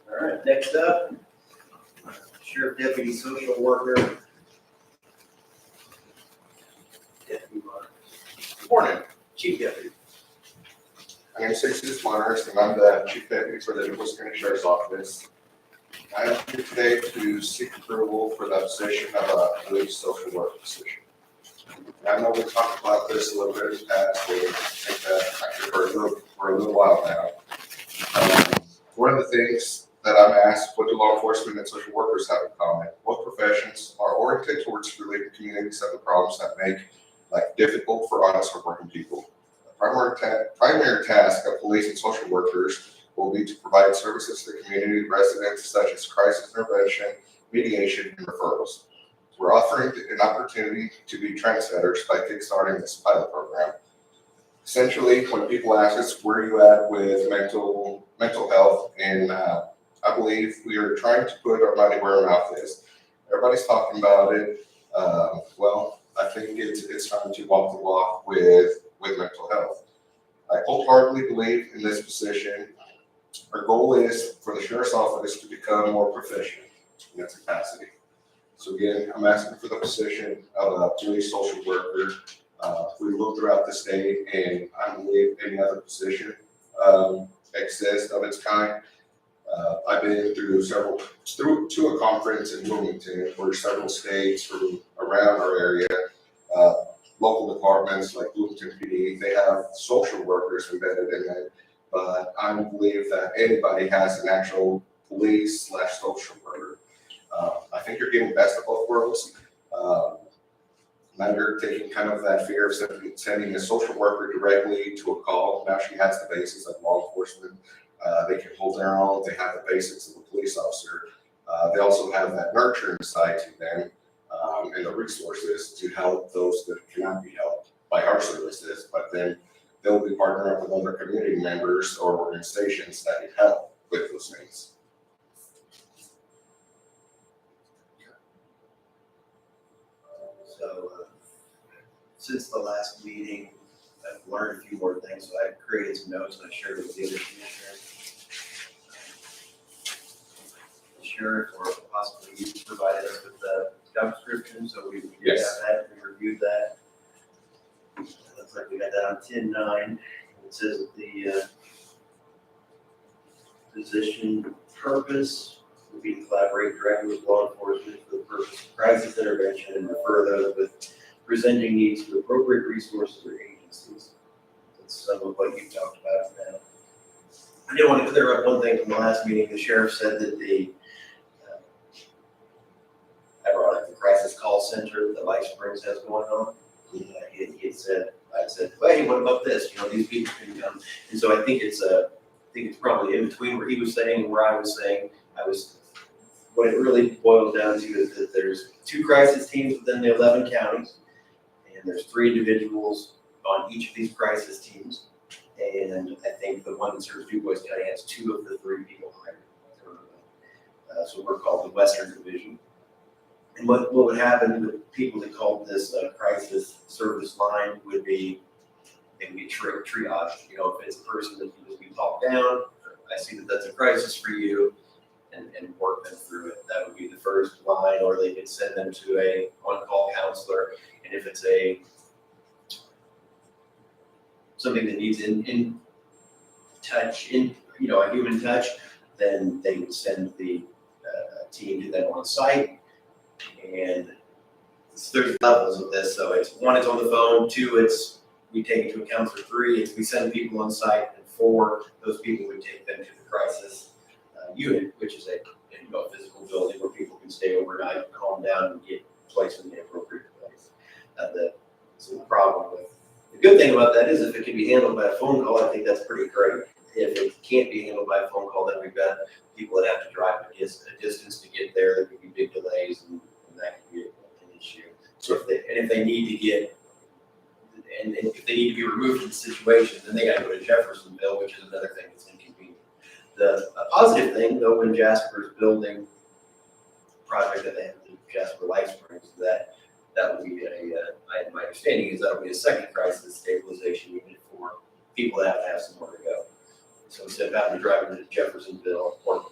All right, next up, Sheriff Deputy Social Worker. Deputy Monarch. Good morning. Chief Deputy. My name is Jesus Monarch, and I'm the Chief Deputy for the Nicholas County Sheriff's Office. I am here today to seek approval for the position of a police social work position. I know we talked about this a little bit in the past, and I think that actually for a little while now. One of the things that I'm asked, what do law enforcement and social workers have in common? Both professions are oriented towards relieving communities of the problems that make life difficult for honest hardworking people. The primary task of police and social workers will be to provide services to community residents such as crisis intervention, mediation, and referrals. We're offering an opportunity to be trendsetters by kickstarting this pilot program. Essentially, when people ask us where are you at with mental health, and I believe we are trying to put our money where our mouth is. Everybody's talking about it. Well, I think it's time to walk the walk with mental health. I wholeheartedly believe in this position. Our goal is for the Sheriff's Office to become more proficient in its capacity. So again, I'm asking for the position of a police social worker. We look throughout the state, and I believe any other position exists of its kind. I've been to a conference in Wilmington where several states from around our area, local departments like Bloomington PD, they have social workers embedded in it. But I believe that anybody has an actual police/social worker. I think you're getting best of both worlds. Now you're taking kind of that fear of sending a social worker directly to a call. Now she has the basics of law enforcement. They can hold their own. They have the basics of a police officer. They also have that nurturing side to them and the resources to help those that cannot be helped by our services. But then they'll be partnering up with other community members or organizations that can help with those things. So, since the last meeting, I've learned a few more things, so I created some notes and I shared it with the other commissioners. Sheriff, or possibly you provided us with the job description, so we did have that, we reviewed that. Looks like we got that on 10-9. It says that the position purpose would be to collaborate directly with law enforcement for the purpose of crisis intervention and refer those with presenting needs to appropriate resources or agencies. That's some of what you talked about now. I did want to clear up one thing from the last meeting. The sheriff said that I brought up the crisis call center that Life Springs has going on. He had said, I said, hey, what about this? You know, these people can come. And so I think it's probably in between where he was saying and where I was saying. What it really boils down to is that there's 2 crisis teams within the 11 counties, and there's 3 individuals on each of these crisis teams. And I think the one that serves DuBois County has 2 of the 3 people hired. So we're called the Western Division. And what would happen with people that called this crisis service line would be, it would be triage. You know, if it's a person that needs to be talked down, I see that that's a crisis for you, and work them through it. That would be the first line, or they could send them to a on-call counselor. And if it's something that needs in touch, a human touch, then they would send the team to them on site. And there's levels of this. So it's 1, it's on the phone. 2, we take it to a counselor. 3, we send people on site. And 4, those people would take them to the crisis unit, which is a physical building where people can stay overnight, calm down, and get placed in the appropriate place. So the problem with the good thing about that is if it can be handled by a phone call, I think that's pretty great. If it can't be handled by a phone call, then we've got people that have to drive a distance to get there. There could be big delays, and that could be an issue. So if they need to get, and if they need to be removed from the situation, then they got to go to Jeffersonville, which is another thing that's inconvenient. A positive thing, though, when Jasper's building project that they have, the Jasper Life Springs, that will be my understanding is that will be a second crisis stabilization unit for people that have somewhere to go. So instead of having to drive into Jeffersonville or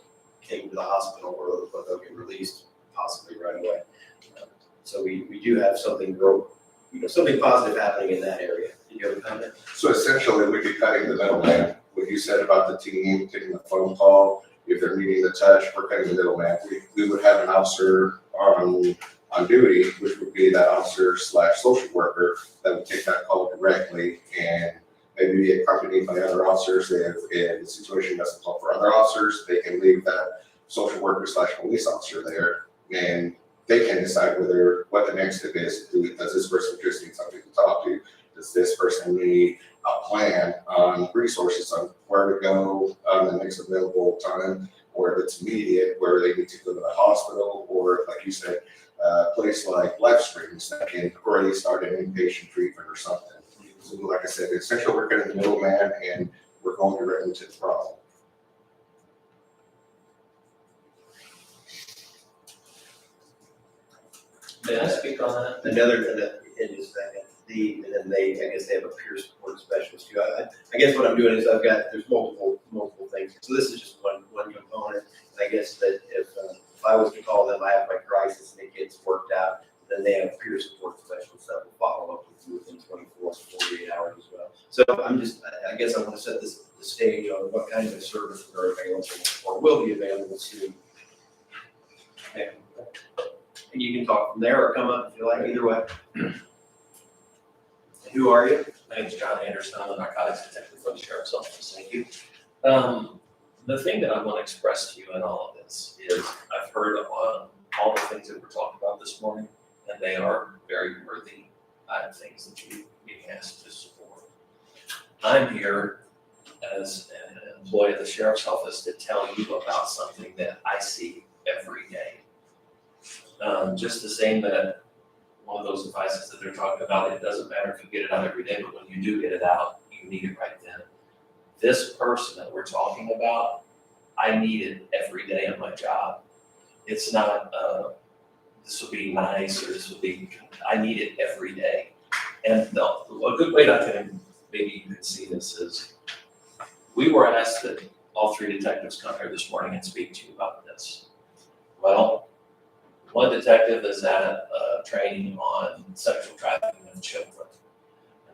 take them to the hospital where they'll get released possibly right away. So we do have something positive happening in that area. Did you have a comment? So essentially, we'd be cutting the middleman. What you said about the team taking the phone call, if they're needing the touch, we're cutting the middleman. We would have an officer on duty, which would be that officer / social worker that would take that call directly and maybe be accompanied by other officers. If the situation doesn't call for other officers, they can leave that social worker / police officer there, and they can decide what the next step is. Does this person just need something to talk to? Does this person need a plan on resources on where to go on the next available time, or if it's immediate, where they need to go to the hospital, or like you said, a place like Life Springs that can already start an inpatient treatment or something. So like I said, essentially we're getting the middleman and we're going directly to the problem. May I speak on that? In just a second. And then I guess they have a peer support specialist too. I guess what I'm doing is there's multiple things. So this is just one component. I guess that if I was to call them, I have my crisis and it gets worked out, then they have peer support specialists that will follow up with you within 24 to 48 hours as well. So I guess I want to set the stage on what kind of services are available or will be available soon. And you can talk from there or come up if you like, either way. Who are you? My name is John Anderson. I'm a narcotics detective for the Sheriff's Office. Thank you. The thing that I want to express to you in all of this is I've heard on all the things that we're talking about this morning, and they are very worthy things that you being asked to support. I'm here as an employee of the Sheriff's Office to tell you about something that I see every day. Just the same that one of those devices that they're talking about, it doesn't matter if you get it out every day, but when you do get it out, you need it right then. This person that we're talking about, I need it every day on my job. It's not, this will be nice, or this will be, I need it every day. And a good way that I can, maybe you can see this is, we were asked that all 3 detectives come here this morning and speak to you about this. Well, one detective is at training on sexual trafficking of children.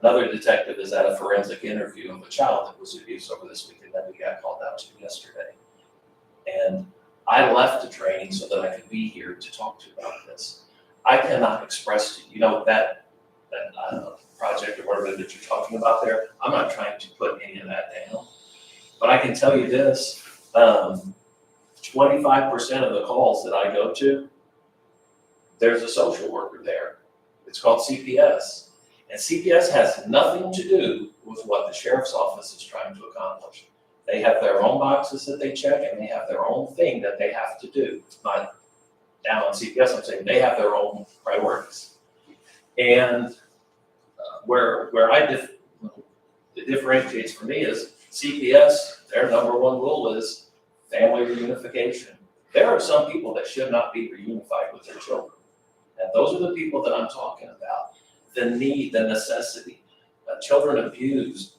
Another detective is at a forensic interview of a child that was abused over this weekend that we got called out to yesterday. And I left the training so that I could be here to talk to you about this. I cannot express to you, that project or whatever that you're talking about there, I'm not trying to put any of that down. But But I can tell you this, 25% of the calls that I go to, there's a social worker there. It's called CPS. And CPS has nothing to do with what the sheriff's office is trying to accomplish. They have their own boxes that they check, and they have their own thing that they have to do. Not down on CPS, I'm saying they have their own priorities. And where it differentiates for me is CPS, their number one rule is family reunification. There are some people that should not be reunified with their children. And those are the people that I'm talking about. The need, the necessity, children abused,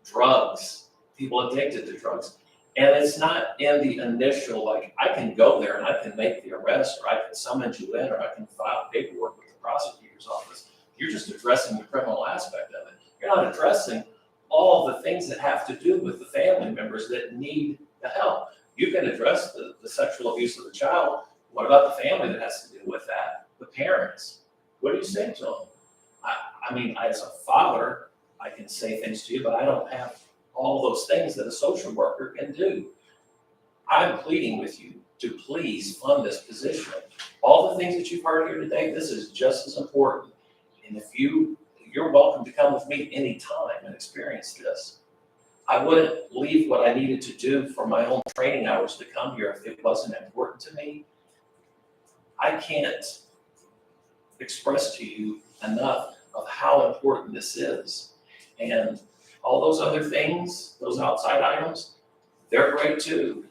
drugs, people addicted to drugs. And it's not in the initial, like, I can go there and I can make the arrest, or I can summon you in, or I can file paperwork with the prosecutor's office. You're just addressing the criminal aspect of it. You're not addressing all the things that have to do with the family members that need the help. You can address the sexual abuse of the child. What about the family that has to do with that? The parents. What do you say to them? I mean, as a father, I can say things to you, but I don't have all those things that a social worker can do. I'm pleading with you to please fund this position. All the things that you've heard here today, this is just as important. And if you're welcome to come with me anytime and experience this. I wouldn't leave what I needed to do for my own training hours to come here if it wasn't important to me. I can't express to you enough of how important this is. And all those other things, those outside items, they're great too.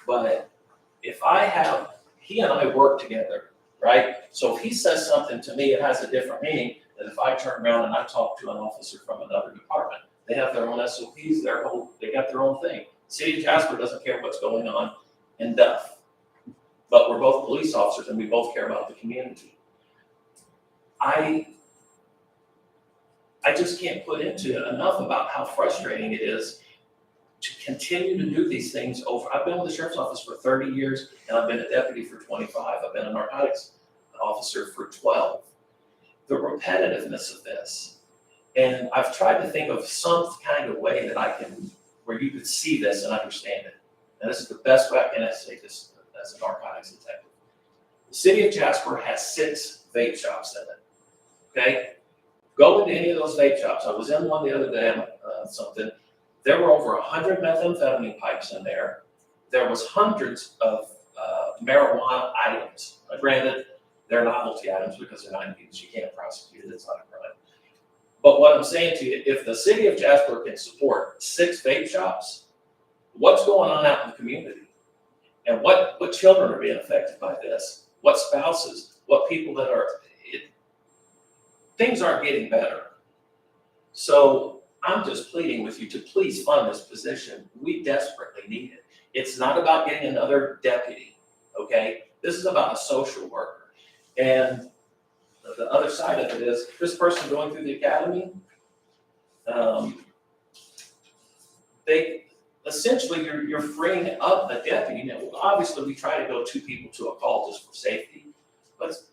But if he and I work together, right? So if he says something to me, it has a different meaning than if I turn around and I talk to an officer from another department. They have their own SOPs, they got their own thing. City of Jasper doesn't care what's going on in Duff. But we're both police officers and we both care about the community. I just can't put into it enough about how frustrating it is to continue to do these things over. I've been with the sheriff's office for 30 years and I've been a deputy for 25. I've been a narcotics officer for 12. The repetitiveness of this. And I've tried to think of some kind of way that where you could see this and understand it. And this is the best way I can say this as a narcotics detective. The city of Jasper has 6 vape shops in it, okay? Go into any of those vape shops. I was in one the other day, there were over 100 methamphetamine pipes in there. There was hundreds of marijuana items. Granted, they're novelty items because they're not used. You can't prosecute it, it's not a crime. But what I'm saying to you, if the city of Jasper can support 6 vape shops, what's going on out in the community? And what children are being affected by this? What spouses? What people that are, things aren't getting better. So I'm just pleading with you to please fund this position. We desperately need it. It's not about getting another deputy, okay? This is about a social worker. And the other side of it is, this person going through the academy, essentially you're freeing up a deputy. Now, obviously we try to go 2 people to a call just for safety. But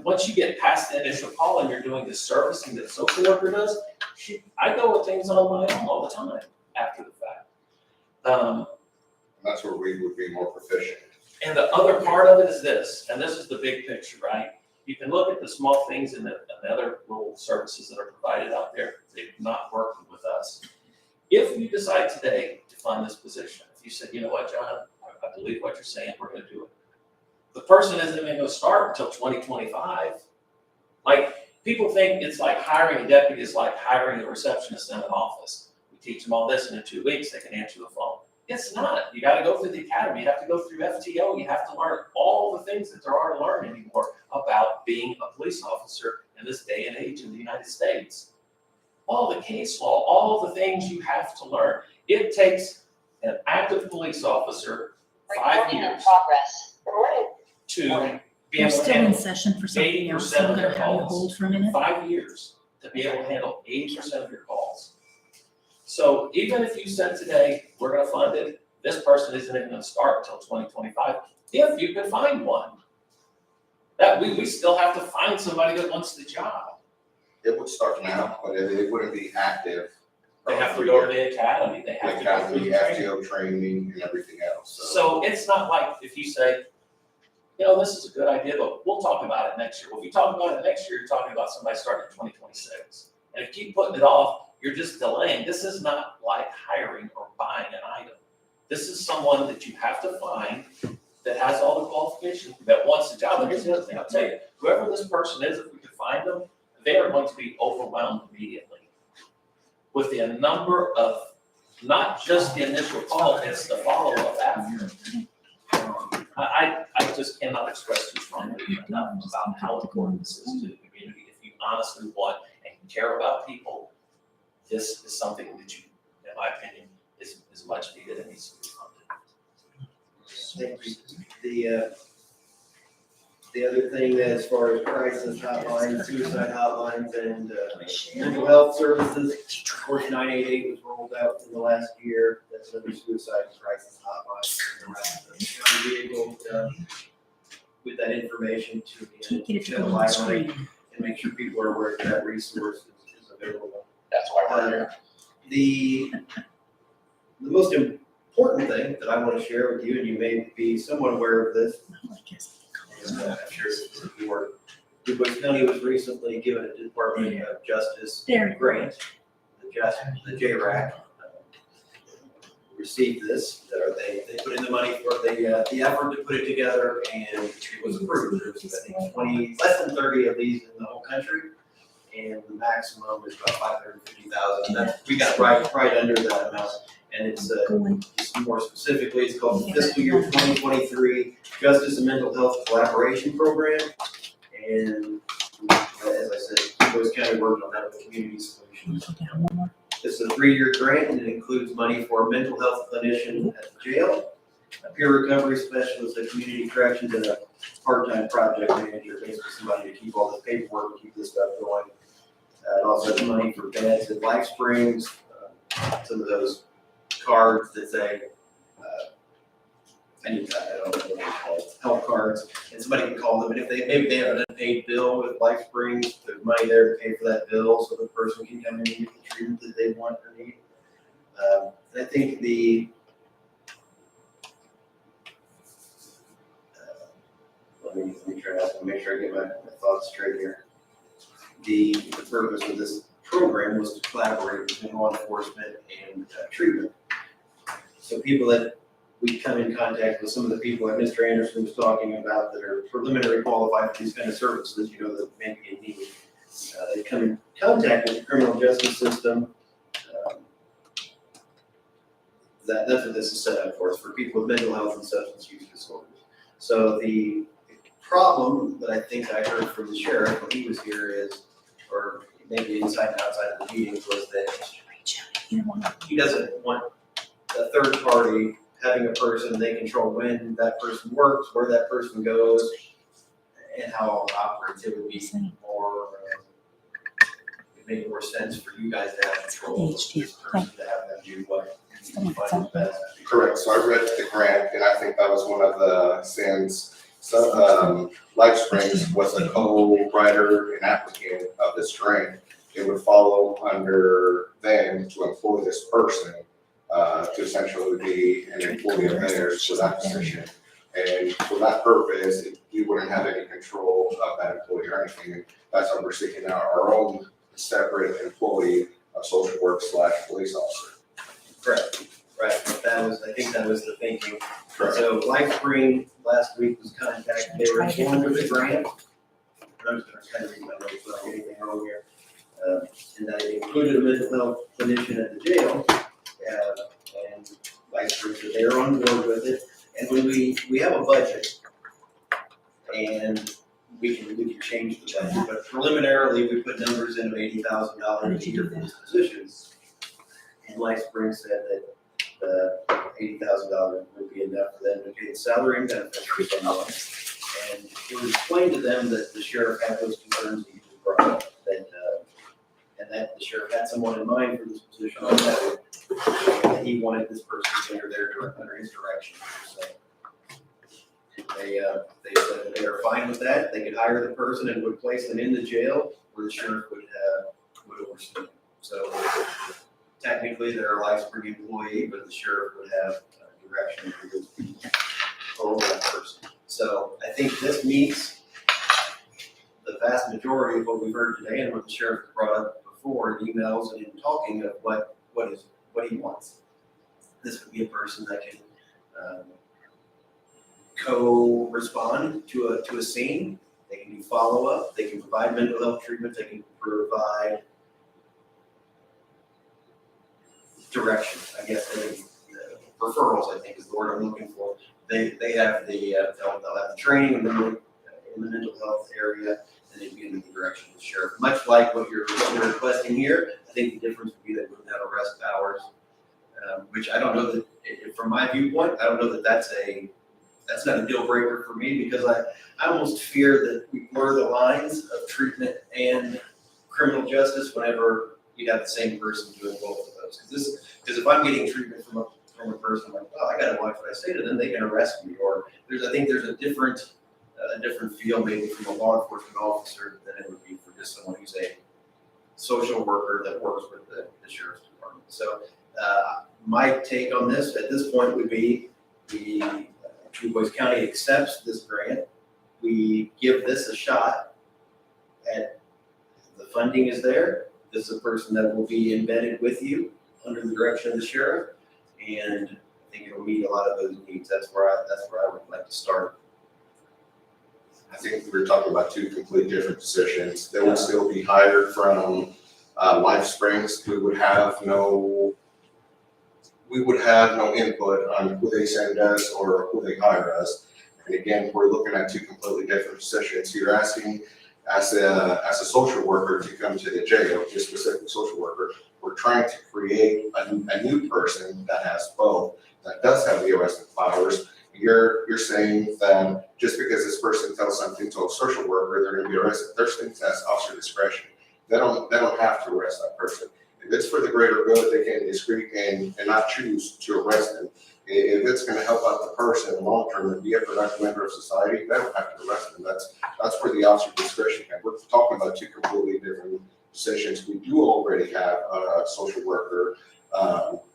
once you get past the initial call and you're doing the servicing that a social worker does, I go with things on my own all the time after the fact. That's where we would be more proficient. And the other part of it is this, and this is the big picture, right? You can look at the small things and the other rural services that are provided out there. They're not working with us. If you decide today to fund this position, if you said, you know what, John, I believe what you're saying, we're going to do it. The person isn't even going to start until 2025. Like, people think it's like hiring a deputy is like hiring a receptionist in an office. We teach them all this, and in 2 weeks they can answer the phone. It's not. You got to go through the academy. You have to go through FTO. You have to learn all the things that there are to learn anymore about being a police officer in this day and age in the United States. All the case law, all the things you have to learn. It takes an active police officer 5 years to be We're able to still in handle session for something else, 80% so of we're their gonna have you calls. hold for a minute. 5 years to be able to handle 80% of your calls. So even if you said today, we're gonna fund it, this person isn't even gonna start until 2025, if you can find one. That we still have to find somebody that wants the job. It would start now, but it wouldn't be active They have to go to the academy, they have to go through Academy, the training. FTO training and everything else, So it's not like if you say, you know, this is a good idea, but we'll talk about it next year. Well, if you talk about it next year, you're talking about somebody starting in 2026. And if you keep putting it off, you're just delaying. This is not like hiring or buying an item. This is someone that you have to find that has all the qualifications, that wants the job. And here's the other thing, I'll tell you, whoever this person is, if we could find them, they are going to be overwhelmed immediately with the number of, not just the initial call, it's the follow-up after. I just cannot express too strongly enough about how important this is to the community. If you honestly want and care about people, this is something that you, in my opinion, is much needed and needs to be funded. Thank you. The other thing as far as crisis hotlines, suicide hotlines, and mental health services, of course, 988 was rolled out in the last year. That's another suicide crisis hotline. The county vehicle with that information to Can't get it to the go on the library screen. and make sure people are aware that resource is available. That's why we're here. The most important thing that I want to share with you, and you may be somewhat aware of this, and I'm sure you were, DuBois County was recently given a Department of Justice grant, the JRAC. Received this, they put in the money for the effort to put it together, and it was approved. There's, I think, less than 30 of these in the whole country, and the maximum is about 550,000. We got right under that amount, and it's just more specifically, it's called the Fiscal Year 2023 Justice and Mental Health Collaboration Program, and as I said, DuBois County worked on that with Community Solutions. This is a 3-year grant, and it includes money for a mental health clinician at the jail, a peer recovery specialist at community corrections, and a part-time project manager, basically somebody to keep all the paperwork and keep this stuff going. It also has money for beds at Life Springs, some of those cards that say, I don't know what they're called, health cards, and somebody can call them, and if maybe they have an unpaid bill with Life Springs, there's money there to pay for that bill, so the person can come in and get the treatment that they want or need. I think let me try to make sure I get my thoughts straight here. The purpose of this program was to collaborate between law enforcement and treatment. So people that we come in contact with, some of the people that Mr. Anderson was talking about that are preliminary qualified for these kind of services, that may be in need. They come in contact with the criminal justice system. That's what this is set up for, is for people with mental health and substance use disorders. So the problem that I think I heard from the sheriff when he was here is, or maybe inside and outside of the meetings, was that he doesn't want a third party having a person, they control when that person works, where that person goes, and how all operates. It would be more, it made more sense for you guys to have control of this person, to have them do what you find best. Correct, so I read the grant, and I think that was one of the sins. So, Life Springs was a co-writer and applicant of this grant. It would follow under them to employ this person, to essentially be an employee of theirs for that position. And for that purpose, we wouldn't have any control of that employee or anything. And that's why we're seeking out our own separate employee, a social work / police officer. Correct, right, I think that was the thinking. So LifeSpring last week was contacted, they were informed of the grant. I'm just gonna kind of read my notes so I don't get anything wrong here. And that it included a mental health clinician at the jail, and LifeSpring said they are on board with it. And when we have a budget, and we can change the budget, but preliminarily, we put numbers in of $80,000 a year for this position. And LifeSpring said that $80,000 would be enough for them to pay the salary and benefits for someone. And it was explained to them that the sheriff had those concerns that you just brought up, and that the sheriff had someone in mind for this position on that, that he wanted this person under his direction. So they said that they are fine with that. They could hire the person and would place them in the jail where the sheriff would oversee them. So technically they're a LifeSpring employee, but the sheriff would have direction over that person. So I think this meets the vast majority of what we've heard today and what the sheriff brought up before in emails and in talking of what he wants. This would be a person that can co-respond to a scene. They can do follow-up, they can provide mental health treatment, they can provide direction, I guess, referrals, I think is the word I'm looking for. They have they'll have the training in the mental health area, and they'd be in the direction of the sheriff. Much like what you're requesting here, I think the difference would be they wouldn't have arrest powers, which I don't know that, from my viewpoint, I don't know that that's not a deal breaker for me, because I almost fear that we blur the lines of treatment and criminal justice whenever you have the same person doing both of those. Because if I'm getting treatment from a person like, oh, I gotta watch what I say to them, they can arrest me, or I think there's a different feel maybe from a law enforcement officer than it would be for just someone who's a social worker that works with the sheriff's department. So my take on this at this point would be Du Bois County accepts this grant. We give this a shot, and the funding is there. This is a person that will be embedded with you under the direction of the sheriff, and I think it'll meet a lot of those needs. That's where I would like to start. I think we were talking about two complete different positions. They would still be hired from LifeSprings. We would have no input on who they send us or who they hire us. And again, we're looking at two completely different positions. You're asking as a social worker to come to the jail, just specific social worker. We're trying to create a new person that has both, that does have the arresting powers. You're saying that just because this person tells something to a social worker, they're gonna be arrested. There's things that's officer discretion. They don't have to arrest that person. If it's for the greater good, they can discreet and not choose to arrest them. If it's gonna help out the person long term and be a productive member of society, they don't have to arrest them. That's where the officer discretion comes. We're talking about two completely different positions. We do already have a social worker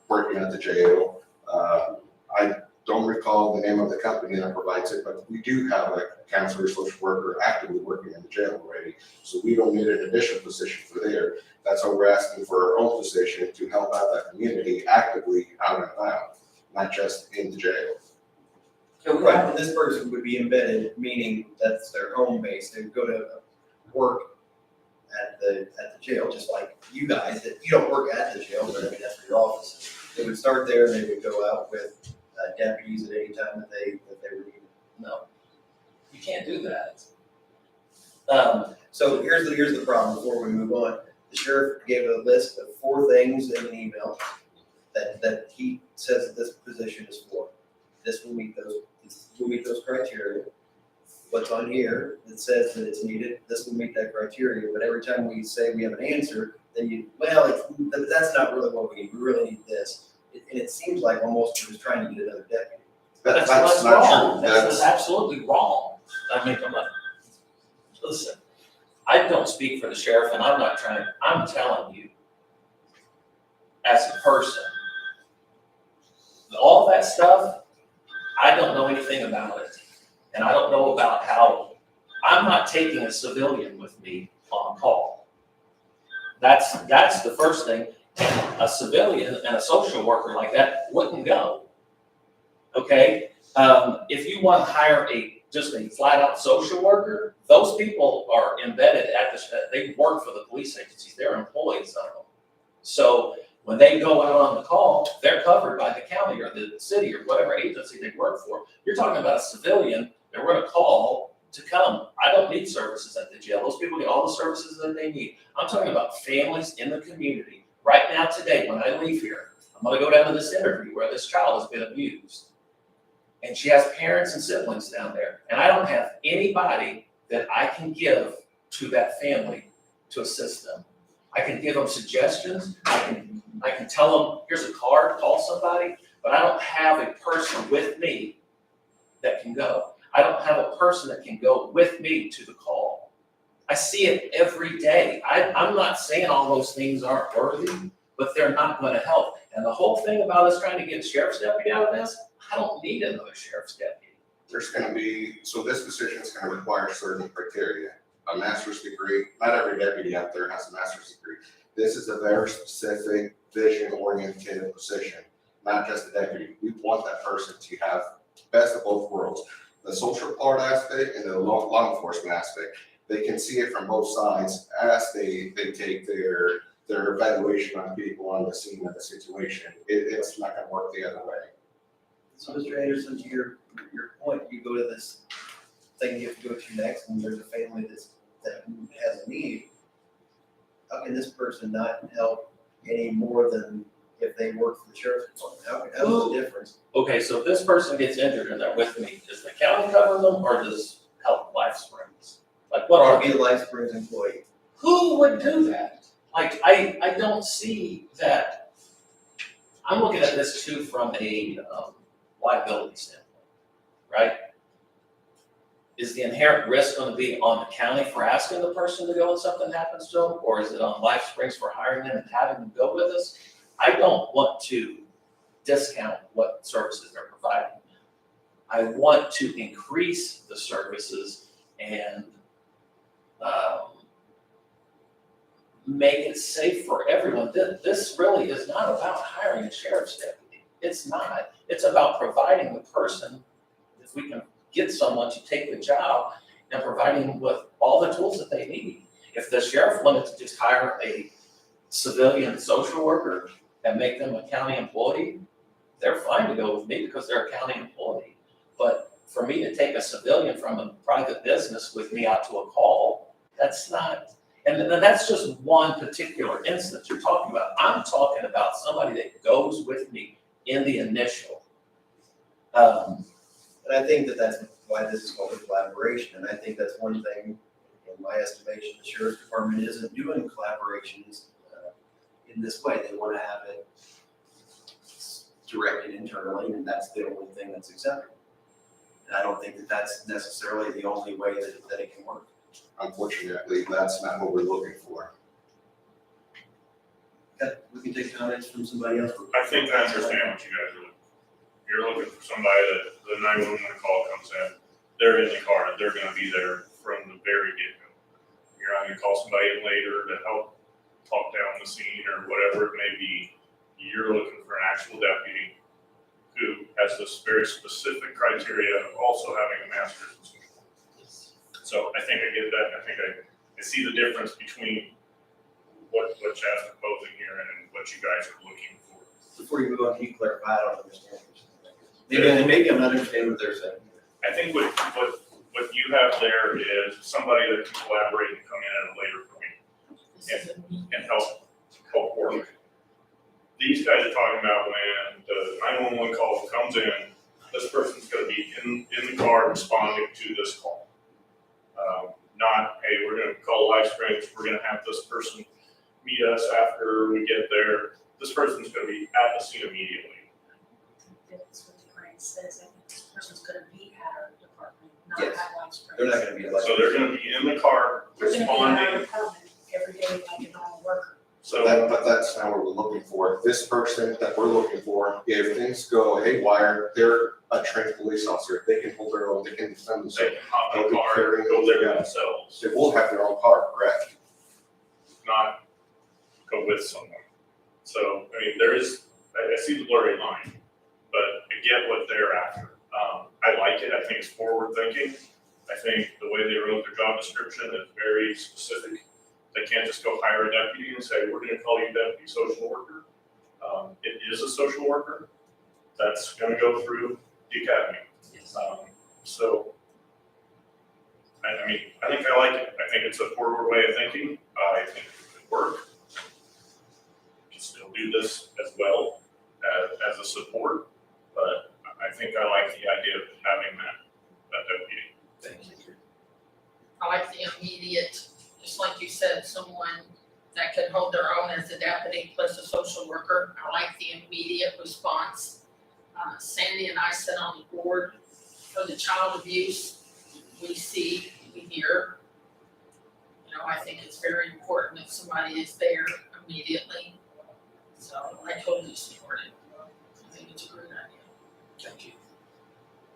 working at the jail. I don't recall the name of the company that provides it, but we do have a counselor, social worker actively working in the jail already. So we don't need an additional position for there. That's why we're asking for our own position to help out that community actively out and about, not just in the jail. So right, and this person would be embedded, meaning that's their home base. They would go to work at the jail, just like you guys. That you don't work at the jail, but I mean that's your office. They would start there, and they would go out with deputies at any time that they were needed. No, you can't do that. So here's the problem before we move on. The sheriff gave a list of 4 things in an email that he says that this position is for. This will meet those criteria. What's on here that says that it's needed, this will meet that criteria, but every time we say we have an answer, then that's not really what we need. We really need this. And it seems like almost he was trying to get another deputy. That's That's not wrong. true. That's absolutely wrong. I mean, come on. Listen, I don't speak for the sheriff, and I'm telling you, as a person, all that stuff, I don't know anything about it. And I don't know about how, I'm not taking a civilian with me on call. That's the first thing. A civilian and a social worker like that wouldn't go. Okay? If you want to hire just a flat out social worker, those people are embedded they work for the police agencies. They're employees of them. So when they go out on the call, they're covered by the county or the city or whatever agency they work for. You're talking about a civilian that we're going to call to come. I don't need services at the jail. Those people get all the services that they need. I'm talking about families in the community. Right now, today, when I leave here, I'm going to go down to this interview where this child has been abused. And she has parents and siblings down there. And I don't have anybody that I can give to that family to assist them. I can give them suggestions. I can tell them, here's a card, call somebody. But I don't have a person with me that can go. I don't have a person that can go with me to the call. I see it every day. I'm not saying all those things aren't worthy, but they're not gonna help. And the whole thing about us trying to get a sheriff's deputy out of this, I don't need another sheriff's deputy. There's gonna be, so this position is gonna require certain criteria. A master's degree, not every deputy out there has a master's degree. This is a very specific vision-oriented position, not just a deputy. We want that person to have best of both worlds. The social part aspect and the law enforcement aspect. They can see it from both sides as they take their evaluation on people on the scene of the situation. It's not gonna work the other way. So Mr. Anderson, to your point, you go to this thing you have to go to next, and there's a family that has a need. How can this person not help any more than if they work for the sheriff's department? How's the difference? Okay, so if this person gets injured and they're with me, does the county cover them or does Help Life Springs? Like what Or are, be a Life Springs employee? who would do that? Like, I don't see that. I'm looking at this too from a liability standpoint, right? Is the inherent risk gonna be on the county for asking the person to go when something happens to them? Or is it on Life Springs for hiring them and having them go with us? I don't want to discount what services they're providing. I want to increase the services and make it safe for everyone. This really is not about hiring a sheriff's deputy. It's not. It's about providing the person, if we can get someone to take the job, and providing them with all the tools that they need. If the sheriff wanted to just hire a civilian social worker and make them a county employee, they're fine to go with me because they're a county employee. But for me to take a civilian from a private business with me out to a call, that's not, and that's just one particular instance you're talking about. I'm talking about somebody that goes with me in the initial. And I think that's why this is called a collaboration, and I think that's one thing, in my estimation, the sheriff's department isn't doing collaborations in this way. They wanna have it directed internally, and that's the only thing that's acceptable. And I don't think that that's necessarily the only way that it can work. Unfortunately, that's not what we're looking for. Okay, we can take comments from somebody else. I think I understand what you guys are looking for. You're looking for somebody that the 911 call comes in, they're in the car, they're gonna be there from the very get-go. You're not gonna call somebody in later to help talk down the scene or whatever it may be. You're looking for an actual deputy who has this very specific criteria of also having a master's in social work. So I think I get that, and I think I see the difference between what Chad's proposing here and what you guys are looking for. Before you move on, can you clarify? I don't understand. Maybe I'm not understanding what they're saying. I think what you have there is somebody that can collaborate and come in at a later point and help work. These guys are talking about when the 911 call comes in, this person's gonna be in the car responding to this call. Not, hey, we're gonna call Life Springs, we're gonna have this person meet us after we get there. This person's gonna be at the scene immediately. That's what the grant says, and this person's gonna be at our department, not Yes. at Life Springs. They're not gonna be like. So they're gonna be in the car They're gonna be at our responding. department every day like a normal worker. So But that's not what we're looking for. This person that we're looking for, if things go haywire, they're a trained police officer. They can hold their own, they can defend they themselves. can hop in They'll the be car, carrying go there it. themselves, They will have their own car, correct? not go with someone. So, I mean, I see the blurry line, but I get what they're after. I like it, I think it's forward thinking. I think the way they wrote their job description is very specific. They can't just go hire a deputy and say, we're gonna call you deputy social worker. It is a social worker that's gonna go through the academy. So, I mean, I think I like it. I think it's a forward way of thinking. I think it could work. You can still do this as well as a support, but I think I like the idea of having that deputy. Thank you. I like the immediate, just like you said, someone that could hold their own as a deputy plus a social worker. I like the immediate response. Sandy and I sit on the board for the child abuse we see, we hear. You know, I think it's very important that somebody is there immediately. So I totally support it. I think it's a great idea. Thank you.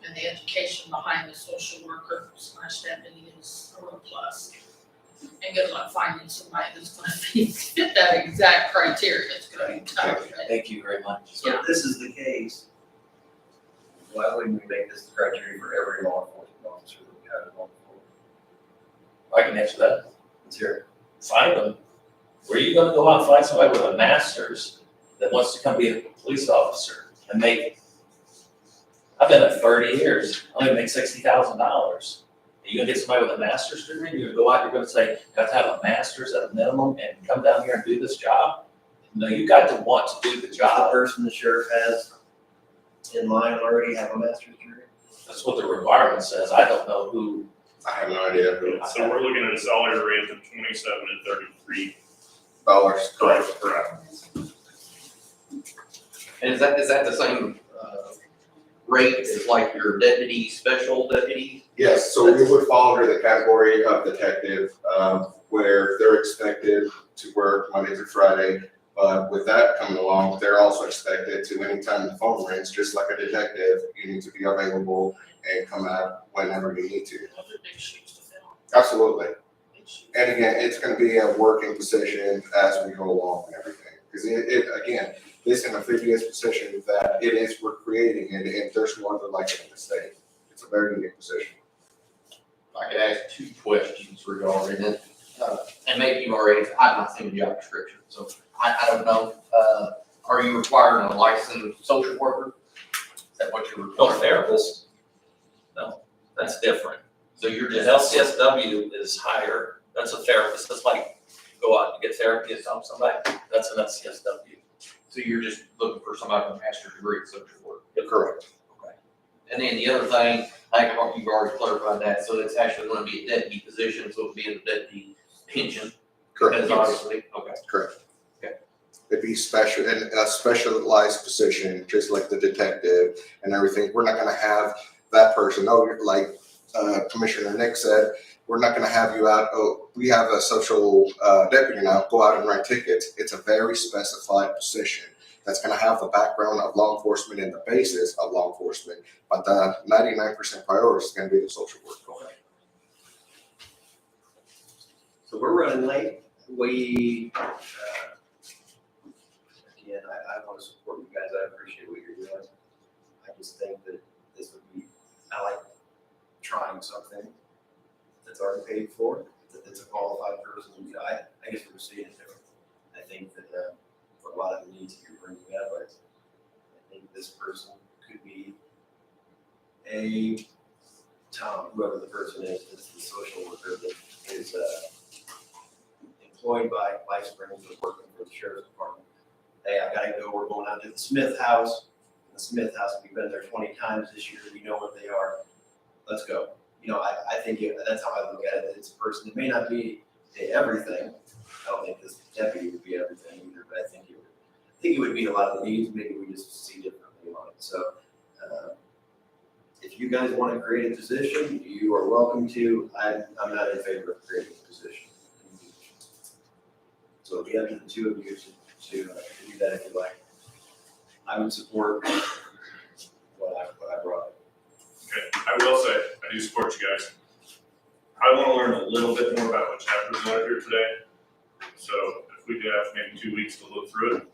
And the education behind the social worker / deputy is a real plus. And good luck finding somebody that's gonna fit that exact criteria, it's gonna be tough. Thank you very much. So if this is the case, why wouldn't we make this the criteria for every law enforcement officer that we have in law enforcement? I can answer that. Let's hear it. Find them. Where are you gonna go out and find somebody with a master's that wants to come be a police officer and make, I've been at 30 years, I only make $60,000. Are you gonna get somebody with a master's degree? You're gonna go out, you're gonna say, you got to have a master's at a minimum and come down here and do this job? No, you got to want to do the Does job. the person the sheriff has in line already have a master's degree? That's what the requirement says. I don't know who. I have no idea. So we're looking at a salary range of 27 and 33 Dollars. dollars per hour. And is that the same, rate as like your deputy, special deputy? Yes, so we would fall under the category of detective, where they're expected to work Monday through Friday. But with that coming along, they're also expected to, anytime the phone rings, just like a detective, you need to be available and come out whenever you need to. Those are big shoes to fill. Absolutely. Big shoes. And again, it's gonna be a working position as we go along and everything. Because again, this is an amphibious position that we're creating, and there's no other like it in the state. It's a very unique position. If I could ask 2 questions regarding it, and maybe you've already, I've not seen the job description, so I don't know. Are you requiring a licensed social worker? Is that what you're No requiring? therapist. No, that's different. So you're The just, LCSW is higher, that's a therapist, that's like, go out and get therapy and help somebody, that's an LCSW. so you're just looking for somebody with a master's degree in social work? Correct. And then the other thing, I think you've already clarified that, so it's actually gonna be a deputy position, so it'll be in the deputy pension. Correct. Because obviously, okay. Correct. Okay. It'd be special, and a specialized position, just like the detective and everything. We're not gonna have that person, like Commissioner Nick said, we're not gonna have you out, we have a social deputy now, go out and write tickets. It's a very specified position that's gonna have the background of law enforcement and the basis of law enforcement, but the 99% priority is gonna be the social work. So we're running late. We, again, I want to support you guys. I appreciate what you're doing. I just think that this would be, I like trying something that's already paid for, that it's a qualified person. I guess we're seeing it different. I think that for a lot of the needs that you're bringing up, I think this person could be a Tom, whoever the person is, that's the social worker that is, employed by Springs, but working for the sheriff's department. Hey, I gotta go, we're going out to the Smith House. The Smith House, we've been there 20 times this year, we know what they are. Let's go. You know, I think that's how I look at it. It's a person that may not be everything. I don't think this deputy would be everything either, but I think it would meet a lot of the needs. Maybe we just see differently on it. So, if you guys want to create a position, you are welcome to. I'm not in favor of creating a position. So it'll be up to the two of you to do that if you like. I would support what I brought up. Okay, I will say, I do support you guys. I want to learn a little bit more about what chapters are here today. So if we could have maybe 2 weeks to look through it.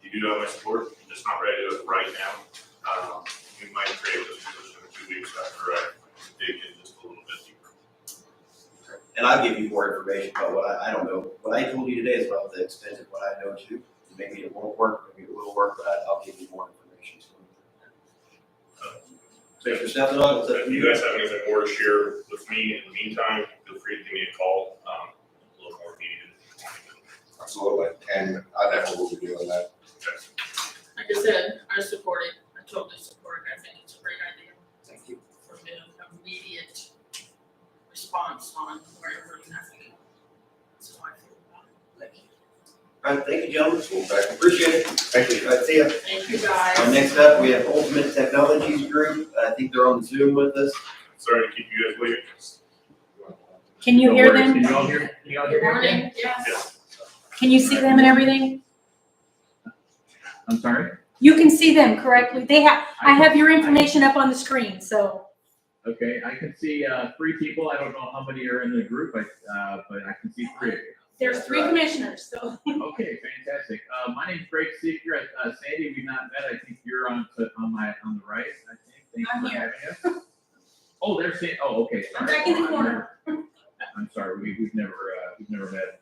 You do have my support, I'm just not ready to do it right now. We might create this position in 2 weeks after I dig in just a little bit deeper. And I'll give you more information about what I don't know. What I told you today is about the extent of what I know too. Maybe it won't work, maybe it will work, but I'll give you more information. Commissioner Stefano, it's up If to you guys have anything more to share with me in the meantime, feel free to give me a call, a little more needed. Absolutely, and I definitely will be doing that. Like I said, I support it, I totally support it, I think it's a great idea. Thank you. For the immediate response on wherever you have to go. That's how I feel about it. Thank you. All right, thank you, gentlemen. Appreciate it. Thank you. All right, see ya. Thank you guys. Next up, we have Ultimate Technologies Group. I think they're on Zoom with us. Sorry to keep you guys waiting. Can you hear them? Good morning, yes. Yes. Can you see them and everything? I'm sorry? You can see them correctly. I have your information up on the screen, so. Okay, I can see 3 people. I don't know how many are in the group, but I can see 3 of you. There's 3 commissioners, so. Okay, fantastic. My name's Greg Seeger. Sandy, we've not met. I think you're on the right, I think. Thanks I'm for here. having us. Oh, there's Sandy. Oh, okay, I'm sorry. back in the corner. I'm sorry, we've never met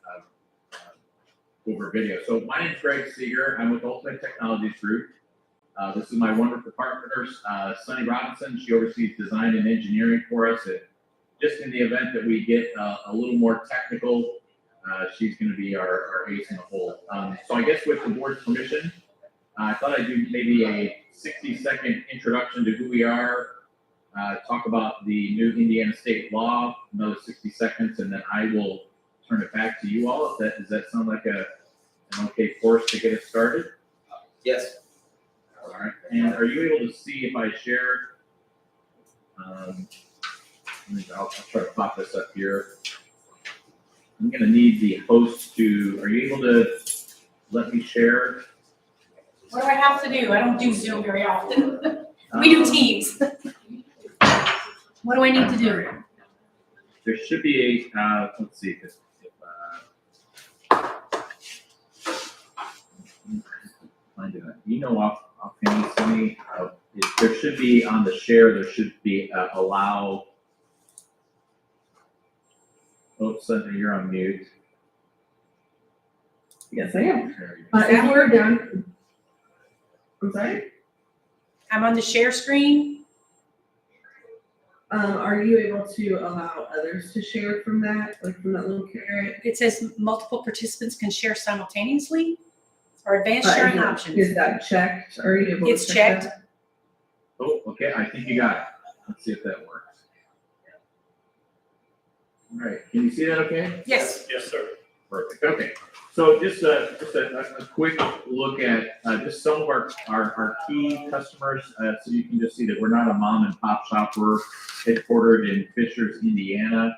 over video. So my name's Greg Seeger. I'm with Ultimate Technologies Group. This is my wonderful partners, Sunny Robinson. She oversees design and engineering for us. Just in the event that we get a little more technical, she's going to be our ace in the hole. So I guess with the board's permission, I thought I'd do maybe a 60-second introduction to who we are, talk about the new Indiana state law, another 60 seconds, and then I will turn it back to you all. Does that sound like an okay course to get it started? Yes. All right. And are you able to see if I share? I'll try to pop this up here. I'm going to need the host to. Are you able to let me share? What do I have to do? I don't do Zoom very often. We do Teams. What do I need to do? There should be a. Let's see if find it. You know, offhand, Sunny, there should be on the share. There should be allow. Oh, Sunny, you're on mute. Yes, I am. There you go. If we're done. I'm sorry? I'm on the share screen. Are you able to allow others to share from that, like from that little carrot? It says multiple participants can share simultaneously or advanced sharing options. Is that checked? Are you able to It's check checked. that? Oh, okay. I think you got it. Let's see if that works. All right. Can you see that? Okay. Yes. Yes, sir. Perfect. Okay. So just a quick look at just some of our key customers, so you can just see that we're not a mom and pop shop. We're headquartered in Fishers, Indiana.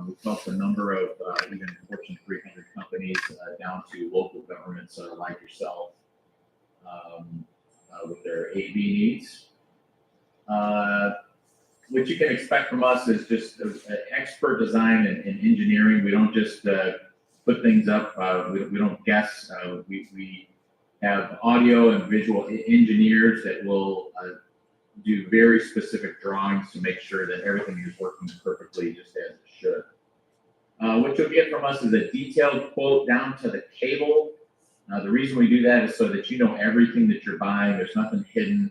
We've helped a number of even Fortune 300 companies down to local governments like yourself with their AV needs. What you can expect from us is just expert design and engineering. We don't just put things up. We don't guess. We have audio and visual engineers that will do very specific drawings to make sure that everything is working perfectly just as it should. What you'll get from us is a detailed quote down to the cable. The reason we do that is so that you know everything that you're buying. There's nothing hidden,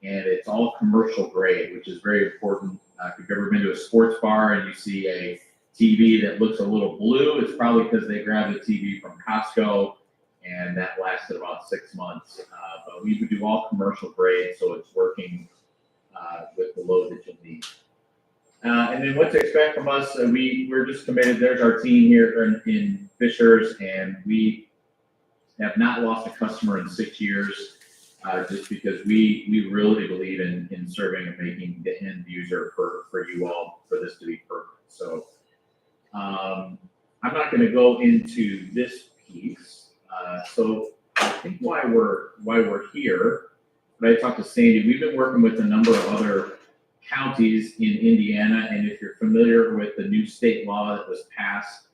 and it's all commercial grade, which is very important. If you've ever been to a sports bar and you see a TV that looks a little blue, it's probably because they grabbed the TV from Costco and that lasted about 6 months. But we would do all commercial grade, so it's working with the load that you'll need. And then what to expect from us, we're just committed. There's our team here in Fishers, and we have not lost a customer in 6 years, just because we really believe in serving and making the end user for you all, for this to be perfect. So I'm not going to go into this piece. So I think why we're here, but I talked to Sandy. We've been working with a number of other counties in Indiana, and if you're familiar with the new state law that was passed,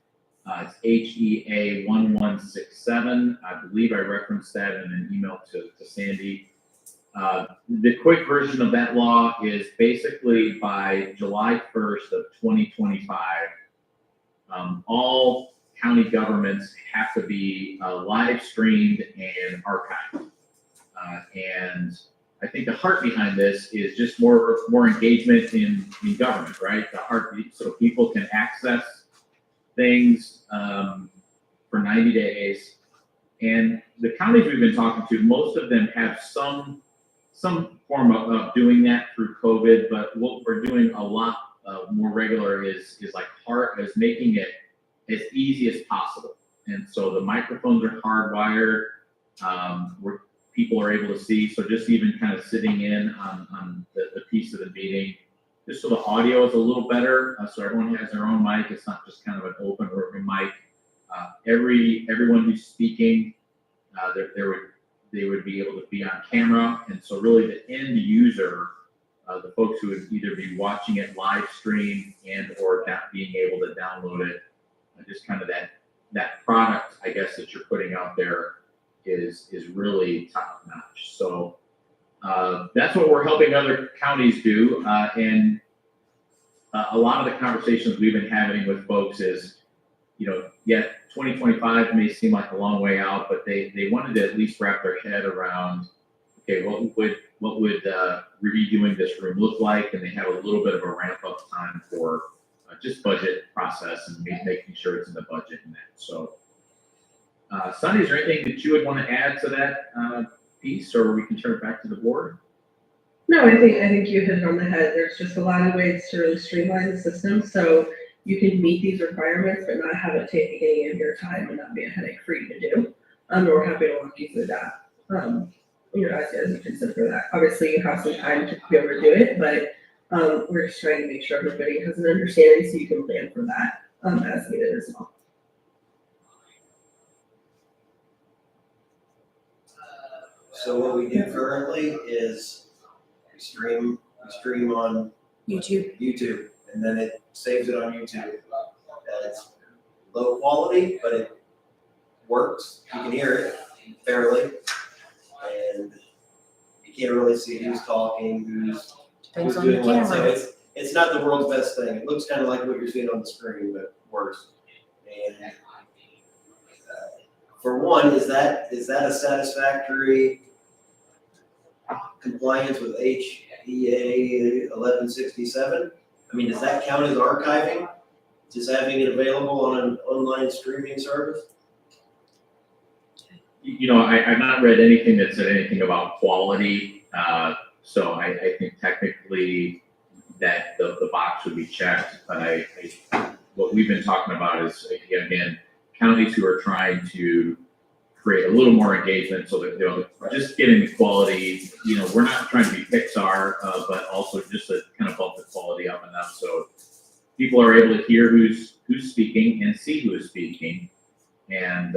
it's HEA 1167. I believe I referenced that in an email to Sandy. The quick version of that law is basically by July 1st of 2025, all county governments have to be live streamed and archived. And I think the heart behind this is just more engagement in government, right? The heart, so people can access things for 90 days. And the counties we've been talking to, most of them have some form of doing that through COVID, but what we're doing a lot more regular is making it as easy as possible. And so the microphones are hardwired, where people are able to see. So just even kind of sitting in on the piece of the meeting, just so the audio is a little better, so everyone has their own mic. It's not just kind of an open working mic. Everyone who's speaking, they would be able to be on camera. And so really the end user, the folks who would either be watching it live stream and or being able to download it, just kind of that product, I guess, that you're putting out there is really top notch. So that's what we're helping other counties do. And a lot of the conversations we've been having with folks is, 2025 may seem like a long way out, but they wanted to at least wrap their head around, okay, what would redoing this room look like? And they have a little bit of a ramp up time for just budget process and making sure it's in the budget and that. So, Sunny, is there anything that you would want to add to that piece, or we can turn it back to the board? No, I think you hit it on the head. There's just a lot of ways to really streamline the system, so you can meet these requirements, but not have it take any of your time and not be a headache for you to do. And we're happy to walk you through that. As you consider that. Obviously, you have some time to be able to do it, but we're just trying to make sure everybody has an understanding so you can plan for that as needed as well. So what we do currently is we stream on YouTube, and then it saves it on YouTube. It's low quality, but it works. You can hear it fairly, and you can't really see who's talking, who's on the doing what. So camera. it's not the world's best thing. It looks kind of like what you're seeing on the screen, but worse. And for one, is that a satisfactory compliance with HEA 1167? I mean, does that count as archiving? Just having it available on an online streaming service? I've not read anything that said anything about quality. So I think technically that the box would be checked, but what we've been talking about is, again, counties who are trying to create a little more engagement so that they'll just getting the quality, we're not trying to be Pixar, but also just to kind of bump the quality up enough so people are able to hear who's speaking and see who is speaking, and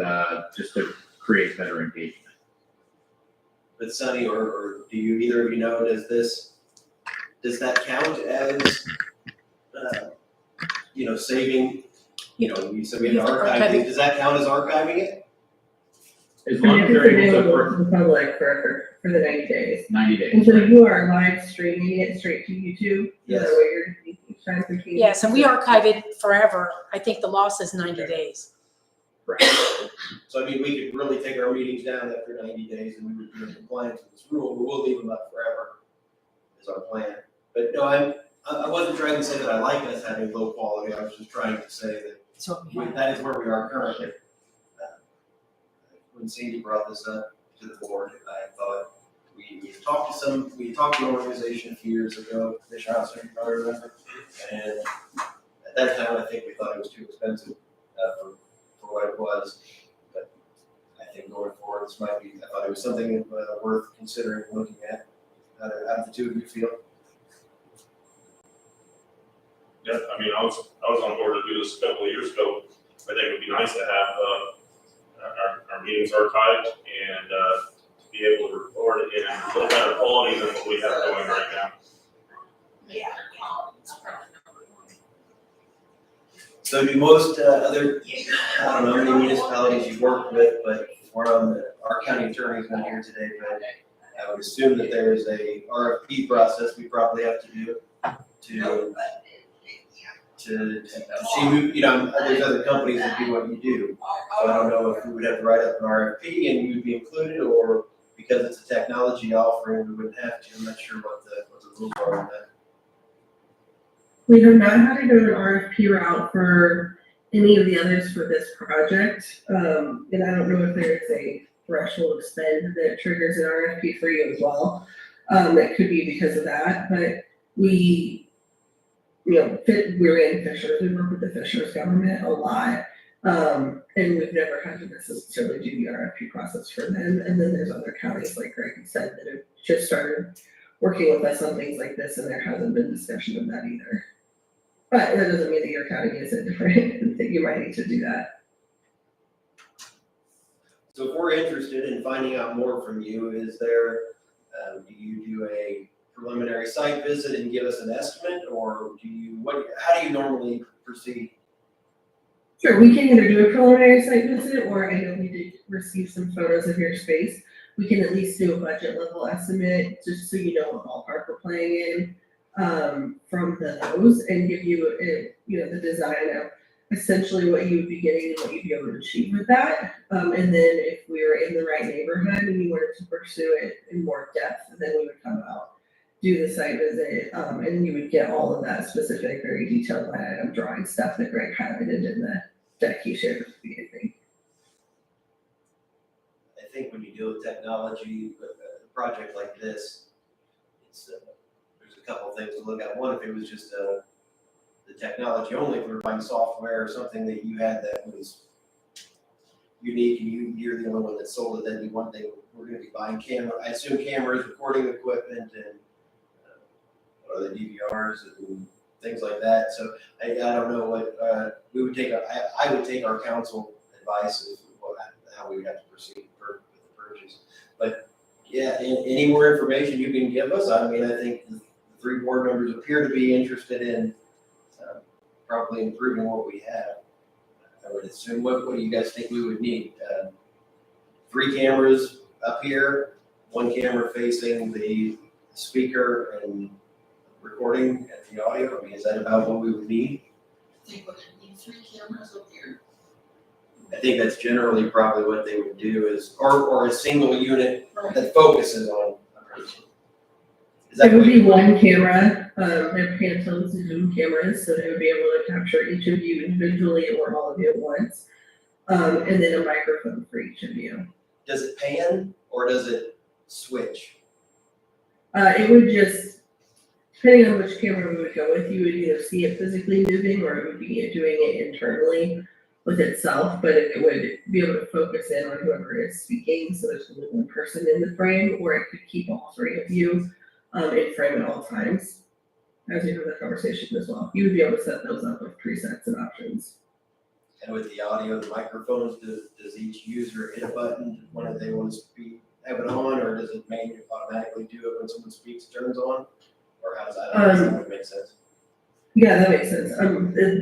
just to create better engagement. But Sunny, or do you, either of you know, does that count as, saving, you said we have to archive it, does that count as archiving it? As long as It's they're able available to, to the public for the 90 days. 90 days. And so you are live streaming it straight to YouTube? Yes. Is that what you're trying to keep? Yes, and we archive it forever. I think the law says 90 days. Right. So I mean, we could really take our meetings down after 90 days and we would be in compliance with this rule, but we'll leave them up forever is our plan. But no, I wasn't trying to say that I like us having low quality. I was just trying to say that that is where we are currently. When Sandy brought this up to the board, I thought we talked to an organization a few years ago, Fish House, if you probably remember. And at that time, I think we thought it was too expensive for what it was. But I think going forward, I thought it was something worth considering looking at. How do the two of you feel? Yeah, I mean, I was on board to do this a couple of years ago. I think it would be nice to have our meetings archived and to be able to record it in a little better quality than what we have going right now. So do most other, I don't know how many municipalities you've worked with, but our county attorney's not here today, but I would assume that there is a RFP process we probably have to do to see who, there's other companies that do what you do. So I don't know if we would have to write up an RFP and you would be included, or because it's a technology offering, we wouldn't have to. I'm not sure what the rules are on that. We have not had to go an RFP route for any of the others for this project. And I don't know if there's a threshold of spend that triggers an RFP for you as well. That could be because of that, but we're in Fishers, we work with the Fishers government a lot. And we've never had to necessarily do the RFP process for them. And then there's other counties, like Greg said, that have just started working with us on things like this, and there hasn't been discussion of that either. But that doesn't mean that your county isn't different, that you might need to do that. So if we're interested in finding out more from you, is there, do you do a preliminary site visit and give us an estimate, or how do you normally proceed? Sure, we can either do a preliminary site visit, or I know we did receive some photos of your space. We can at least do a budget level estimate, just so you know what ballpark we're playing in, from those, and give you, the design of essentially what you would be getting and what you'd be able to achieve with that. And then if we were in the right neighborhood and you wanted to pursue it in more depth, then we would come out, do the site visit, and you would get all of that specific, very detailed line item drawing stuff that Greg highlighted in the deck you shared with the beginning. I think when you deal with technology, with a project like this, it's, there's a couple of things to look at. One, if it was just the technology only, if we were buying software or something that you had that was unique and you're the only one that sold it, then we're gonna be buying I assume cameras, recording equipment, and what are the DVRs and things like that. So I don't know what, we would take, I would take our council advice of how we would have to proceed with the purchase. But yeah, any more information you can give us? I mean, I think the 3 board members appear to be interested in probably improving what we have. I would assume, what do you guys think we would need? 3 cameras up here, 1 camera facing the speaker and recording at the audio. I mean, is that about what we would need? I think we're gonna need 3 cameras up here. I think that's generally probably what they would do is, or a single unit that focuses on a person. Is that It would what be 1 camera, they're Pantone zoom cameras, so they would be able to capture each of you individually or all of you at once. And then a microphone for each of you. Does it pan or does it switch? It would just, depending on which camera we would go with, you would either see it physically moving or it would be doing it internally with itself, but it would be able to focus in on whoever is speaking, so there's only 1 person in the frame, or it could keep all 3 of you in frame at all times as you have that conversation as well. You would be able to set those up with presets and options. And with the audio, the microphones, does each user hit a button when they want to speak, have it on, or does it automatically do it when someone speaks, turns on? Or how does that would make sense? Yeah, that makes sense.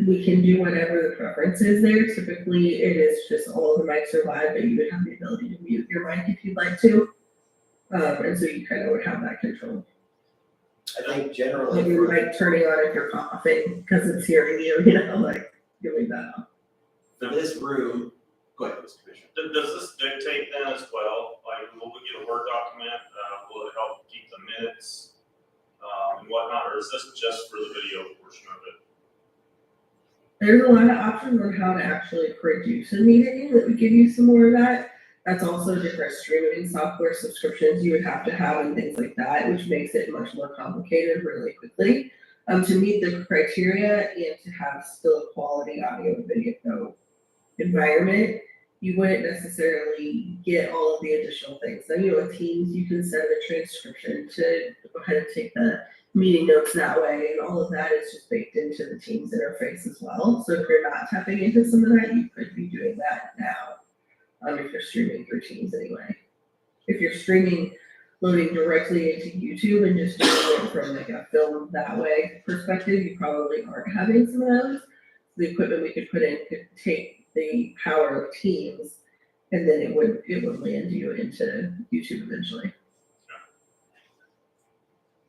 We can do whatever the preference is there. Typically, it is just all of the mics are live, but you would have the ability to mute your mic if you'd like to. And so you kind of would have that control. I think generally. Like your mic turning on if you're coughing because it's hearing you, like doing that off. For this room, go ahead, Mr. Bishop. Does this dictate then as well? Like, will we get a Word document? Will it help keep the minutes and whatnot, or is this just for the video portion of it? There's a lot of options on how to actually produce a meeting that would give you some more of that. That's also different streaming software subscriptions you would have to have and things like that, which makes it much more complicated really quickly. To meet the criteria and to have still a quality audio and video environment, you wouldn't necessarily get all of the additional things. So, with Teams, you can send a transcription to go ahead and take the meeting notes that way, and all of that is just baked into the Teams interface as well. So if you're not tapping into some of that, you could be doing that now, if you're streaming through Teams anyway. If you're streaming, loading directly into YouTube and just doing it from like a film that way perspective, you probably aren't having some of those. The equipment we could put in could take the power of Teams, and then it would land you into YouTube eventually.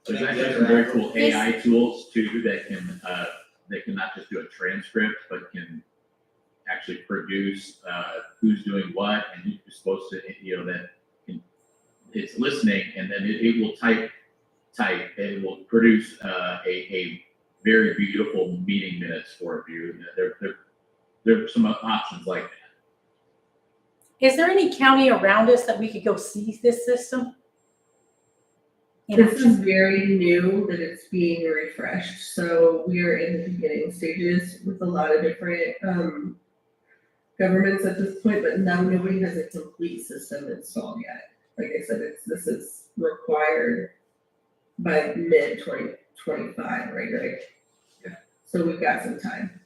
There's actually some very cool AI tools too that can not just do a transcript, but can actually produce who's doing what and who's supposed to, that it's listening, and then it will type, and it will produce a very beautiful meeting minutes for you. There are some options like that. Is there any county around us that we could go see this system? This is very new that it's being refreshed, so we are in the beginning stages with a lot of different governments at this point, but now nobody has a complete system installed yet. Like I said, this is required by mid-2025, right? Yeah. So we've got some time.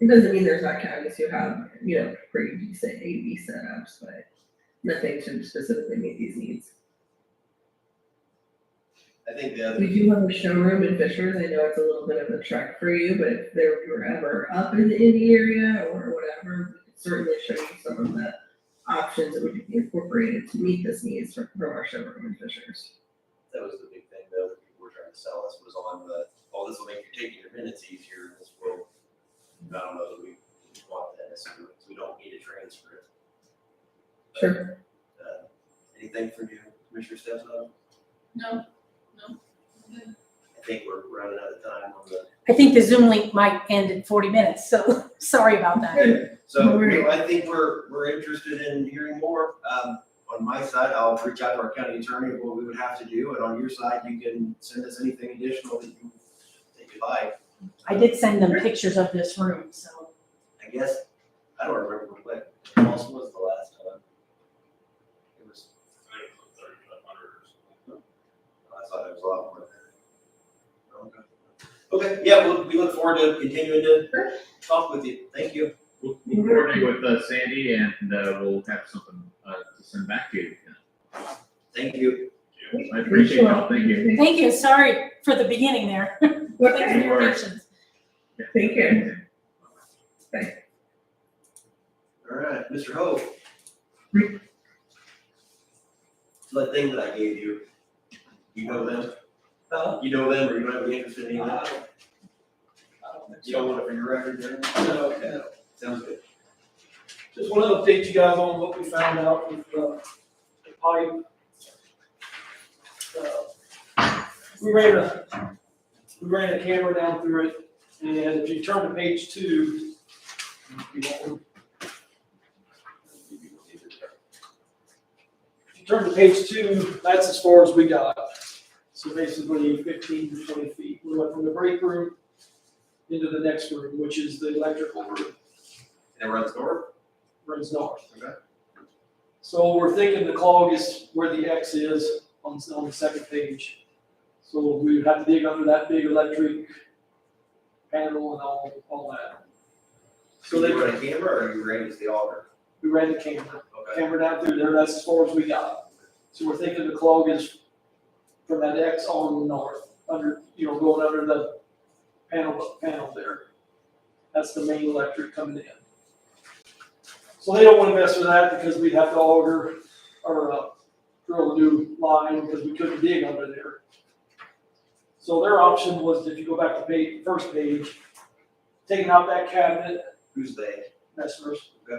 It doesn't mean there's not counties who have, pretty decent AV setups, but nothing to specifically meet these needs. I think the other, We do have a showroom in Fishers. I know it's a little bit of a trek for you, but if you're ever up in the Indy area or whatever, we could certainly show you some of the options that would be incorporated to meet this needs from our showroom in Fishers. that was the big thing though, that people were trying to sell us was on the, oh, this will make you taking your minutes easier in this world. I don't know that we want that necessarily, because we don't need a transcript. Sure. Anything from you, Commissioner Stefano? No. I think we're running out of time on the. I think the Zoom link might end in 40 minutes, so sorry about that. So, I think we're interested in hearing more. On my side, I'll reach out to our county attorney of what we would have to do, and on your side, you can send us anything additional that you like. I did send them pictures of this room, so. I guess, I don't remember what else was the last time. It was, I think it was 3,500 or something. I thought it was a lot more. Okay, yeah, we look forward to continuing to talk with you. Thank you. We'll coordinate with Sandy and we'll have something to send back to you. Thank you. I appreciate it. Thank you. Thank you, sorry for the beginning there. Thanks for Okay. your patience. Take care. All right, Mr. Hope. So that thing that I gave you, you know them? You know them, or you don't have any interest in any of that? You don't want it for your record, then? No, Okay, sounds good. just want to update you guys on what we found out with the pipe. We ran a camera down through it, and if you turn to page 2, if you turn to page 2, that's as far as we got. So basically 15 to 20 feet. We went from the break room into the next room, which is the electrical room. And it runs north? Runs north. Okay. So we're thinking the clog is where the X is on the second page. So we would have to dig under that big electric panel and all that. So they run a camera, or you ran as the auger? We ran the camera, Okay. camera down through there, that's as far as we got. So we're thinking the clog is from that X on north, under, going under the panel there. That's the main electric coming in. So they don't want to mess with that because we'd have to auger or drill a new line because we couldn't dig under there. So their option was, if you go back to first page, taking out that cabinet. Who's they? Messers. Okay.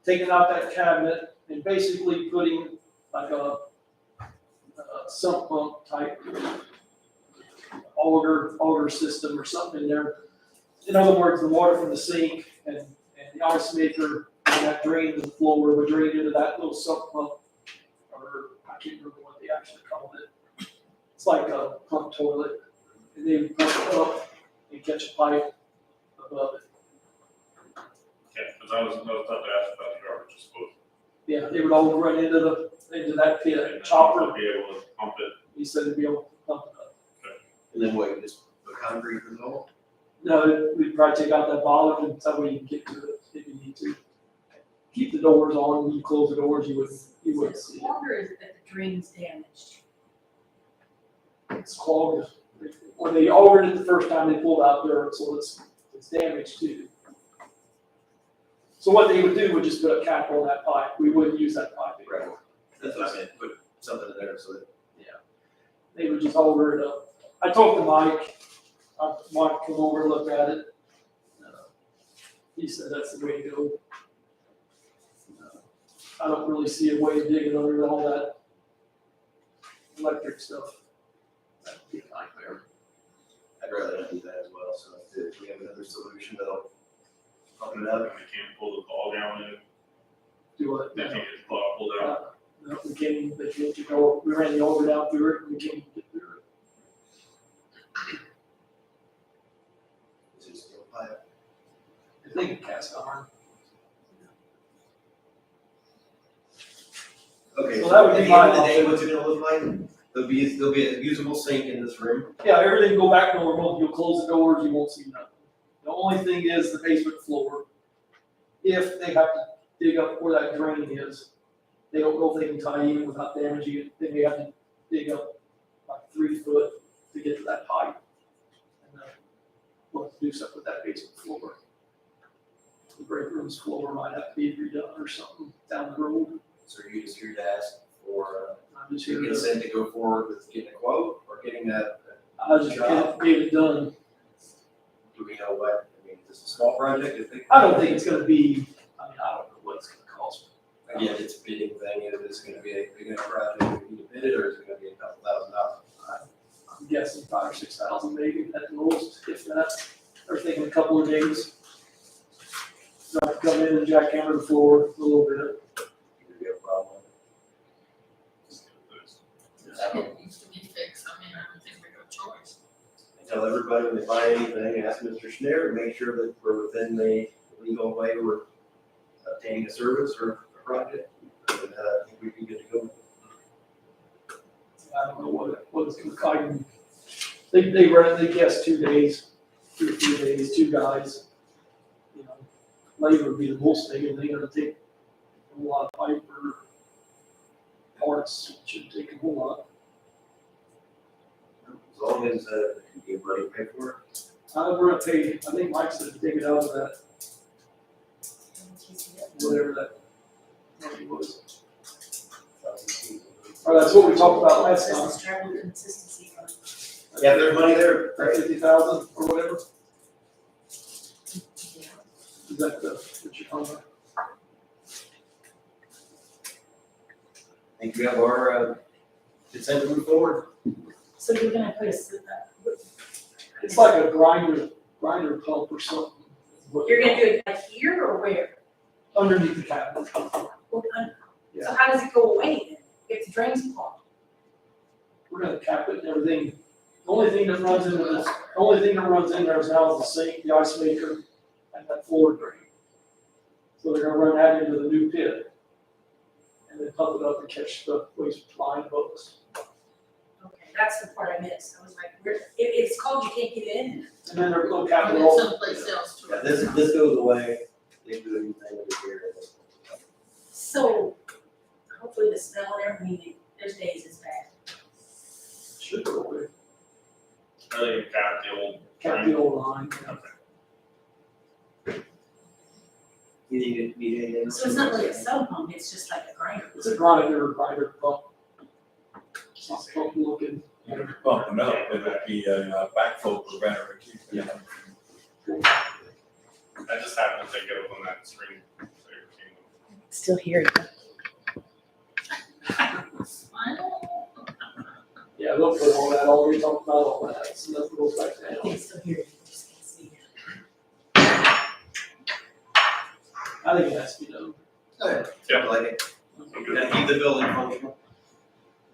Taking out that cabinet and basically putting like a sump pump type auger system or something in there. In other words, the water from the sink and the ice maker and that drain to the floor would drain into that little sump pump, or I can't remember what they actually called it. It's like a pump toilet, and they would pump it up and catch a pipe above it. Yeah, because I was tough to ask about the garbage disposal. Yeah, they would all run into that pit, And chopper. Be able to pump it. He said they'd be able to pump it up. And then what, just put concrete in the hole? No, we'd probably take out that bollar and that way you can get to it if you need to. Keep the doors on, when you close the doors, you wouldn't see it. Longer is that the drain's damaged. It's clogged. When they augered it the first time, they pulled out dirt, so it's damaged too. So what they would do would just put a cap on that pipe. We wouldn't use that pipe anymore. Right. That's what I meant, put something in there so that. They would just auger it up. I talked to Mike. Mike came over and looked at it. He said that's the way to go. I don't really see a way of digging under all that electric stuff. That'd be a nightmare. I'd rather not do that as well, so if we have another solution that'll pump it And up. they can't pull the ball down and Do what? they can't get the ball pulled out. No, we can't even, they can't get over, we ran the auger down through it, and we can't even get through it. It's just steel pipe. I think it's cast iron. Okay, So so that would at be the end of the my day, what's it gonna look like? There'll be a usable sink in this room. Yeah, everything go back normal, you'll close the doors, you won't see nothing. The only thing is the basement floor. If they have to dig up where that drain is, they don't know if they can tie in without damaging it, then they have to dig up like 3 foot to get to that pipe. And then we'll have to do something with that basement floor. The break room's floor might have to be redone or something down the road. So are you just here to ask for, I'm just here to, consent to go forward with getting a quote or getting that? I just get it done. Do we know what, I mean, is this a small project? Is it big? I don't think it's gonna be, I mean, I don't know what it's gonna cost. Again, it's a bidding thing, is it gonna be a big enough project, we need to bid it, or is it gonna be a couple $1,000? I'm guessing 5,000 or 6,000 maybe at the most, if that. They're thinking a couple of days. So I come in and jackhammer the floor a little bit. Could be a problem. It needs to be fixed, I mean, I don't think we have a choice. I tell everybody when they buy anything, ask Mr. Schneider to make sure that we're within the legal way we're obtaining a service or a project. And I think we'd be good to go. I don't know what it's gonna cost. They guess 2 days, 2 or 3 days, 2 guys. You know, labor would be the most thing, and they're gonna take a lot of pipe or parts, shouldn't take a whole lot. As long as, you get money paid for it. We're gonna pay, I think Mike said take it out of that, whatever that money was. Or that's what we talked about last time. This is travel consistency fund. Yeah, there's money there. 50,000 or whatever. Yeah. Is that what you're talking about? I think we have our, consent to move forward. So you're gonna put It's like a grinder pump or something. you're gonna do it like here or where? Underneath the cabinet. Well, Yeah. So how does it go away then, if the drain's clogged? We're gonna cap it and everything. The only thing that runs into this, the only thing that runs in there is now the sink, the ice maker, and that floor drain. So they're gonna run that into the new pit. And then pump it up and catch the waste line above us. Okay, that's the part I missed, I was like, if it's cold, you can't get in. And then they're gonna And cap it then all. someplace else to. Yeah, this goes away. They do anything over here. So hopefully the smell and everything, there's days it's bad. Should go away. I think cap the old. Cap the old line. You need anything? So it's not really a sub pump, it's just like a grinder. It's a grinder pump. It's not pump looking. Bumping up, it'd be a backflow preventer to keep it. I just happened to take it up on that screen. Still hearing. Yeah, they'll put all that, all we talked about, all that, so nothing goes back I down. can still hear it, you just can't see it. I think it has to be done. Yeah. I like it. Gotta keep the building functional.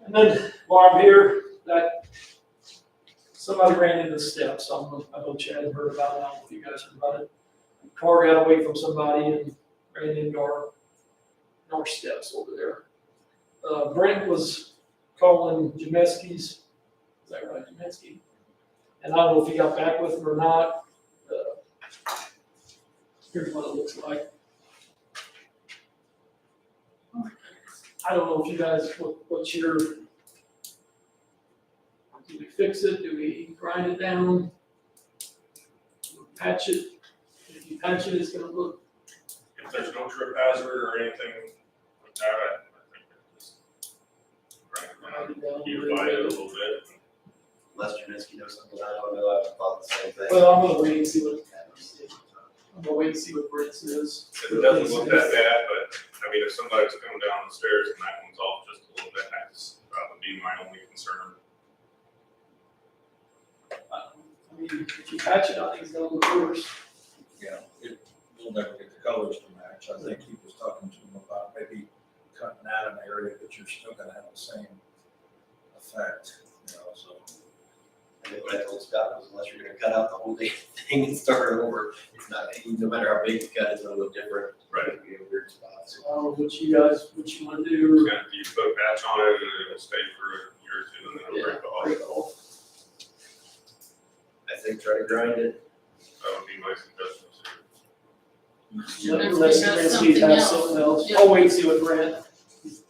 And then while I'm here, that somebody ran into the steps. I know Chad heard about it. I don't know if you guys heard about it. Car got away from somebody and ran into our north steps over there. Brent was calling Jameski's. Is that right, Jameski? And I don't know if he got back with him or not. Here's what it looks like. I don't know if you guys, what's your, do we fix it, do we grind it down? Do we patch it? If you patch it, it's gonna look, If there's no trip hazard or anything like that, I think that just. grind it down. Beautify it a little bit. Unless Jaminski knows something I don't know, I've thought the same thing. Well, I'm gonna wait and see what, Brent says. It doesn't look that bad, but I mean, if somebody's coming down the stairs and that one's off just a little bit, that's probably be my only concern. I mean, if you patch it, I think it's gonna look worse. Yeah, we'll never get the colors to match. I think he was talking to him about maybe cutting out an area, but you're still gonna have the same effect, you know, so. I think what I told Scott was unless you're gonna cut out the whole thing and start over, it's not, no matter how big you cut, it's gonna look different. Right. It'll be a weird spot, so. I don't know what you wanna do. You put a patch on it and it'll stay for a year or two and then it'll break off. Break it off. I think try to grind it. That would be my suggestions. Unless Steve has something else. Yeah. I'll wait and see what Brent. He's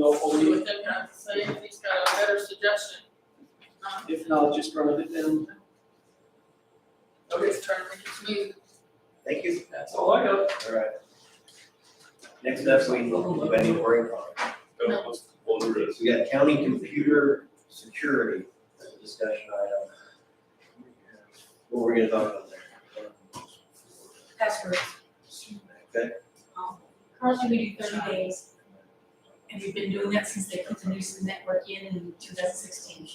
awful. See what they've got to say, if he's got a better suggestion. If not, just run it down. Okay. Just trying to make it smooth. Thank you. That's all I got. All right. Next up, we have any boring comments. So let's pull through this. We got county computer security, as a discussion item. What we're gonna talk about there? Passwords. Okay. Currently, we do 30 days. And we've been doing that since they put the new network in 2016.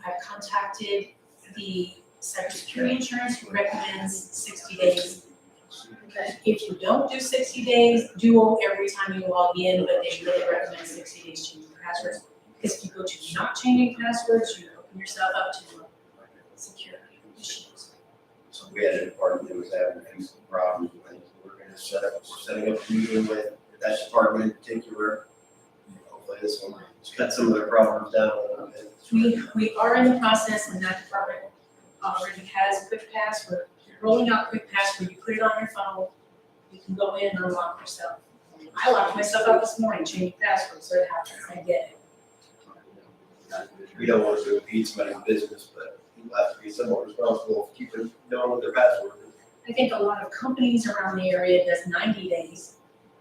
I've contacted the cybersecurity insurance who recommends 60 days. Okay. If you don't do 60 days, do every time you log in, but they really recommend 60 days changing passwords. Because if you go to not changing passwords, you open yourself up to security issues. So we had a department that was having a few problems with, we're setting up a meeting with that department in particular. Hopefully this one cut some of their problems down a little bit. We are in the process, and that department already has Quick Pass. We're rolling out Quick Pass where you put it on your phone, you can go in and unlock yourself. I locked myself out this morning, changed passwords, so it happens, I get it. We don't want to impede somebody's business, but people have to be somewhat responsible for keeping knowing what their password is. I think a lot of companies around the area does 90 days,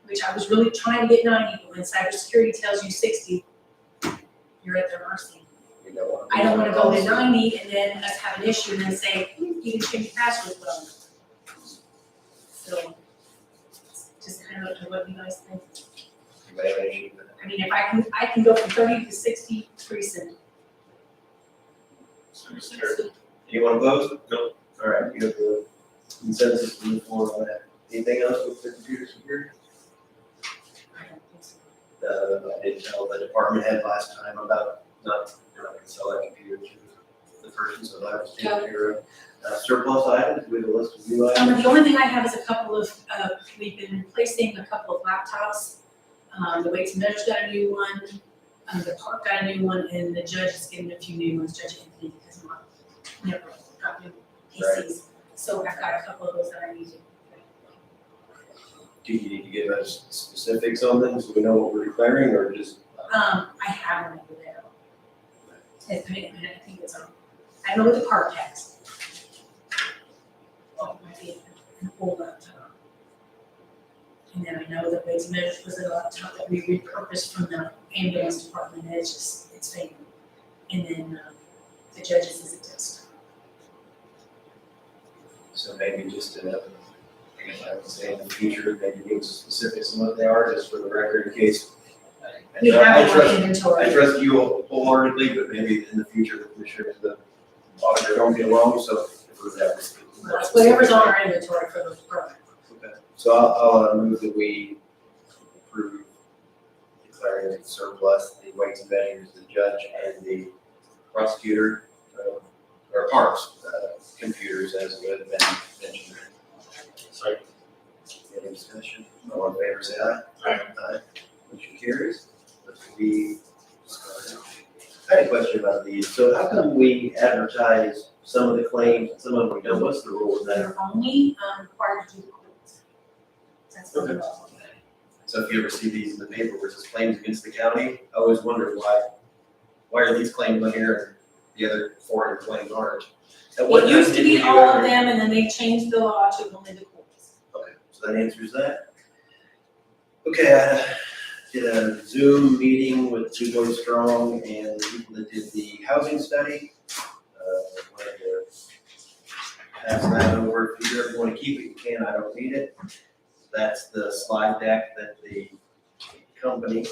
which I was really trying to get 90, but when cybersecurity tells you 60, you're at their mercy. We don't want I don't wanna go to 90 and then us have an issue and then say, you can change your password, well. So, just kind of up to what you guys think. Anybody have any issue with that? I mean, if I can go from 30 to 60, pretty simple. Anyone opposed? No. All right, you have the consensus to move forward on that. Anything else with the computer security? I don't think so. I did tell the department head last time about not gonna sell that computer to the person, so that was taken care of. Surplus items, we have a list of new items. The only thing I have is a couple of, we've been replacing a couple of laptops. The Weights and Measures got a new one, the park got a new one, and the judge is getting a few new ones, Judge Anthony, because I'm never got new PCs. So I've got a couple of those that I need to. Do you need to give us specifics on them so we know what we're declaring, or just? I have one over there. I think it's on, I know what the park has. Oh, it might be an old laptop. And then I know that Weights and Measures was a laptop that we repurposed from the ambulance department, and it's failing. And then, the judges is a desktop. So maybe just, I guess I would say in the future, maybe give us specifics on what they are, just for the record, in case. We have I one trust- inventory. I trust you wholeheartedly, but maybe in the future, the commissioners, the auditor don't get along, so if we're that. Whatever's on our inventory for those departments. Okay, so I'll move that we approve declaring as surplus the Weights and Measures, the judge and the prosecutor, or parks, computers as would have been mentioned. Second. Any discussion? All in favor, say aye. Aye. Motion carries. We started. I had a question about these. So how come we advertise some of the claims and some of them we don't? What's the rule with that? They're only, required to do the quotes. That's what the law. So if you ever see these in the paper where it says claims against the county, I always wonder why are these claims on here and the other 400 claims aren't? At what It time used to did be you all of ever- them, and then they changed the law to only the quotes. Okay, so that answers that. Okay, I did a Zoom meeting with Two Boys Strong and the people that did the housing study. Wanted to pass that over. If you ever want to keep it, you can. I don't need it. That's the slide deck that the company,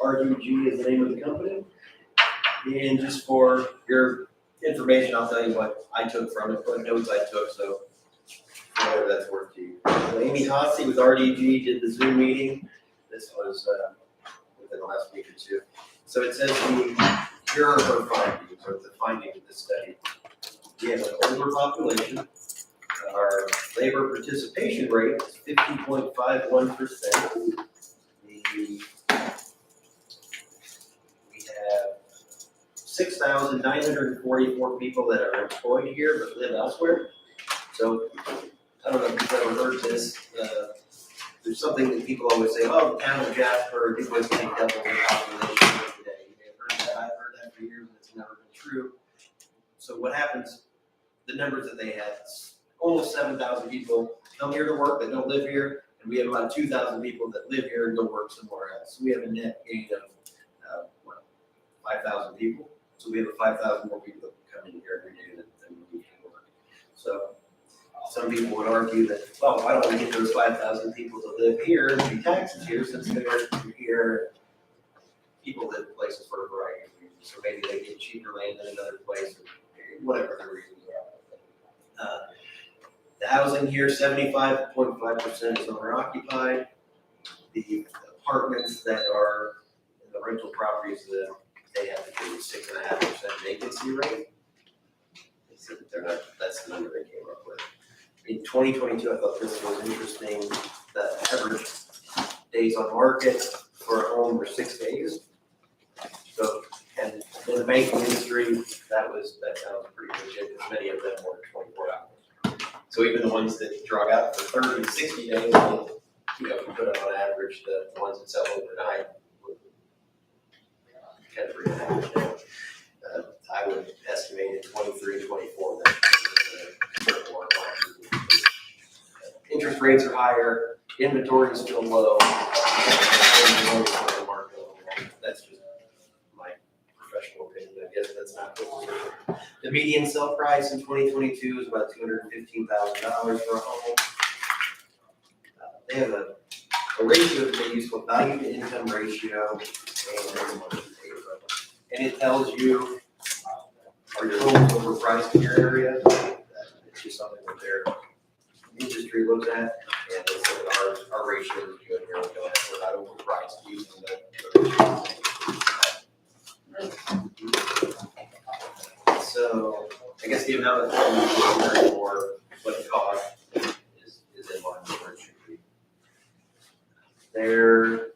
RUG is the name of the company. And just for your information, I'll tell you what I took from it, what notes I took, so whatever that's worth to you. So Amy Hossie with RDG did the Zoom meeting. This was within the last week or two. So it says here are her findings, or the findings of the study. We have an older population. Our labor participation rate is 50.51%. We have 6,944 people that are employed here but live elsewhere. So, I don't know if you've ever heard this, there's something that people always say, oh, the town of Jasper, Du Bois County double the population today. You may have heard that, I've heard that for years, and it's never been true. So what happens, the numbers that they had, almost 7,000 people come here to work that don't live here, and we have about 2,000 people that live here and go work somewhere else. So we have a net gain of, 5,000 people. So we have 5,000 more people that come in here every day than we can work. So some people would argue that, well, I don't want to get those 5,000 people to live here and pay taxes here since they're here. People live places for a variety of reasons. So maybe they get cheaper land in another place, or whatever the reasons are. The housing here, 75.5% is owner occupied. The apartments that are in the rental properties, they have to do a 6.5% vacancy rate. They said that they're not, that's the number they came up with. In 2022, I thought this was interesting, the average days on market for a home were 6 days. So, and in the banking industry, that sounds pretty legit, because many of them were 24 hours. So even the ones that drag out for 30 to 60 days, you know, if you put it on average, the ones that sell overnight would kind of bring average down. I would estimate in 23, 24 that more interest rates are higher, inventory is still low. That's just my professional opinion. I guess that's not good. The median sell price in 2022 is about $215,000 for a home. They have a ratio that they use called value to income ratio, and it tells you, are your homes overpriced in your area? It's just something that their industry looks at, and they say that our ratio is good here, we're not overpriced using the. So, I guess the amount of time for what it costs is in line with where it should be. They're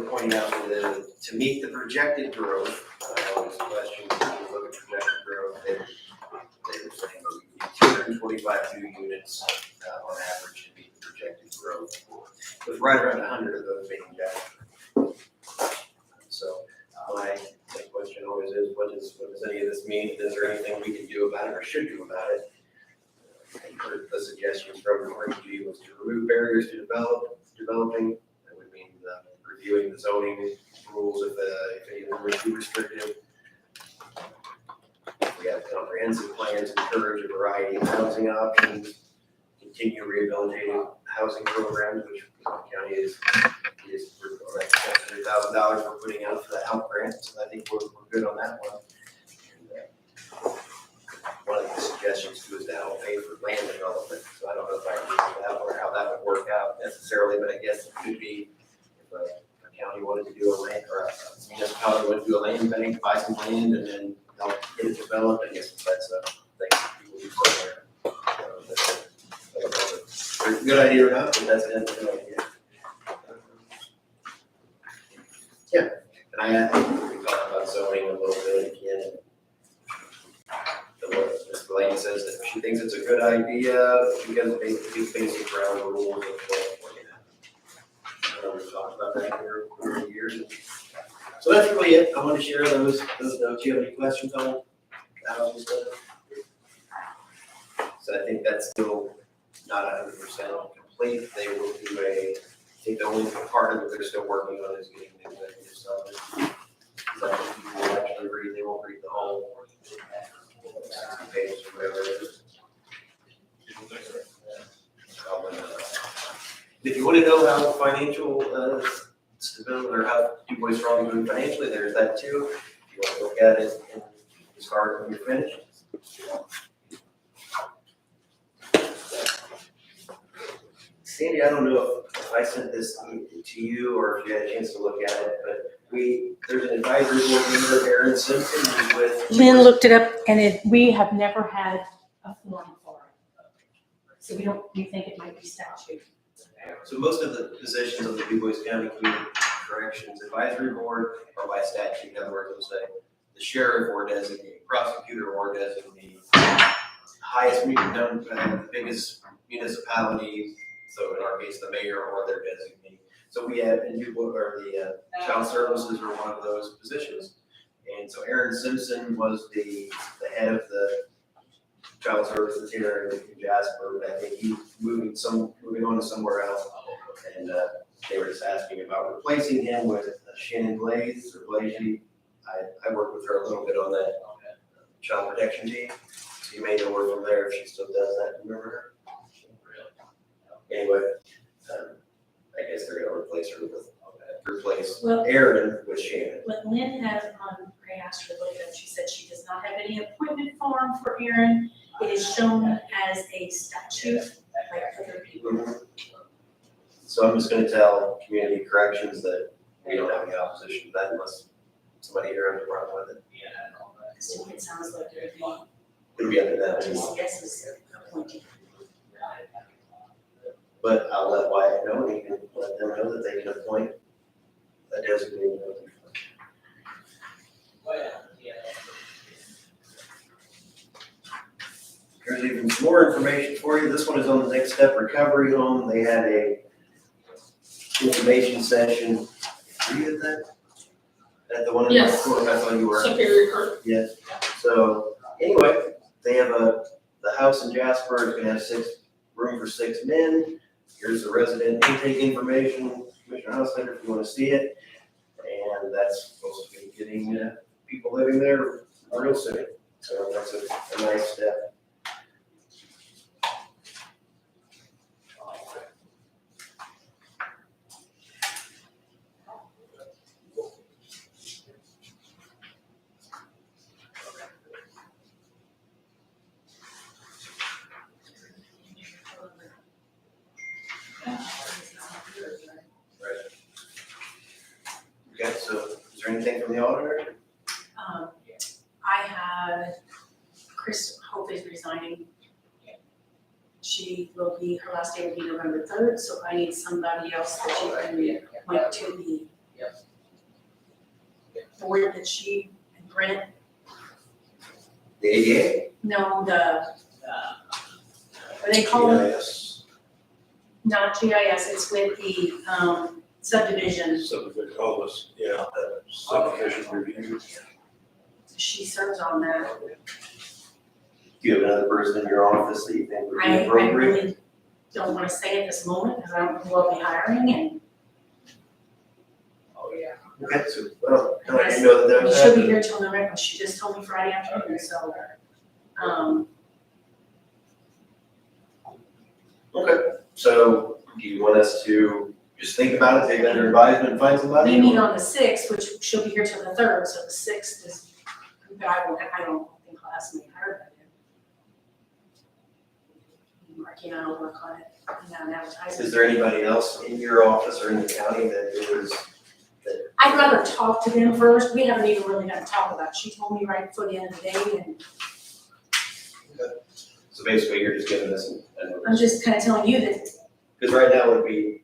pointing out that to meet the projected growth, always questions, if you look at projected growth, they were saying that we need 225 new units on average to meet the projected growth, with right around 100 of those being Jasper. So my question always is, what does any of this mean? Is there anything we can do about it or should do about it? I heard the suggestions from the RG was to remove barriers to developing. That would mean reviewing the zoning rules if any of them were too restrictive. We have comprehensive plans, encourage a variety of housing options, continue rehabilitating housing programs, which the county is on that $600,000 we're putting out for the HELP grant, so I think we're good on that one. And, one of the suggestions too is to help pay for land development, so I don't know if I agree with that or how that would work out necessarily, but I guess it could be if a county wanted to do a land, or a municipality wanted to do a land bank, buy some land and then help get it developed. I guess that's a thing that people do somewhere. I don't know if it's a good idea or not, but that's a good idea. Yeah, and we talked about zoning a little bit again. Ms. Delaney says that she thinks it's a good idea, she has basic ground rules of what we've talked about that here for years. So that's really it. I want to share those notes. Do you have any questions on the housing stuff? So I think that's still not 100% complete. They will do I think the only part of it they're still working on is getting the executive summary. So people will actually read, they won't read the whole 60 pages or whatever it is. If you want to know how financial stability or how Du Bois Strong is doing financially, there's that too. If you want to look at it and start when you're finished. Sandy, I don't know if I sent this to you or if you had a chance to look at it, but there's an advisory board member, Aaron Simpson, who's with. Lynn looked it up and we have never had a forum for it. So we think it might be statute. So most of the positions of the Du Bois County Community Corrections Advisory Board are by statute. In other words, it'll say the sheriff or designee, prosecutor or designee, highest, the biggest municipality, so in our case, the mayor or their designee. So we have, and you, or the child services are one of those positions. And so Aaron Simpson was the head of the child services here in Jasper, but I think he's moving on to somewhere else. And they were just asking about replacing him with Shannon Blaze or Blazy. I worked with her a little bit on that child protection team. So you may know her from there if she still does that. Remember her? Anyway, I guess they're gonna replace Well- Aaron with Shannon. When Lynn had, I asked her to look it up, she said she does not have any appointment form for Aaron. It is shown as a statute, like other people. So I'm just gonna tell community corrections that we don't have any opposition to that unless somebody here has a problem with it. So it sounds like it'd be, It'll be up to them. DCS is appointing. But I'll let Wyatt know, and he can let them know that they can appoint a designated. Here's even some more information for you. This one is on the Next Step Recovery Home. They had a information session. Were you at that? At the one in the Yes. court? I thought you were. Superior Court. Yes. So anyway, they have the house in Jasper is gonna have room for 6 men. Here's the resident intake information, Commissioner Hauslinger, if you wanna see it. And that's supposed to be getting people living there real soon. So that's a nice step. Okay, so is there anything from the auditor? I had, Chris Hope is resigning. Her last day will be November 3rd, so I need somebody else that you can appoint to the board that she and Brent, The ADA? no, what do they call it? GIS, Not GIS, it's with the subdivision. subdivision, all this, yeah, subdivision review. She serves on that. Do you have another person in your office that you think would be I appropriate? really don't wanna say at this moment, because I don't know who I'll be hiring, and Okay, so, well, I didn't know that was she'll be happening. here till November, she just told me Friday afternoon, so, Okay, so do you want us to just think about it, take that under advisement and find somebody? we meet on the 6th, which she'll be here till the 3rd, so the 6th is, but I don't think I'll ask me to hire by then. Marky and I will work on it, and advertising. Is there anybody else in your office or in the county that is, I'd rather talk to them first, we haven't even really had to talk about it, she told me right before the end of the day, and so basically you're just giving us I'm just kinda telling you that because right now it would be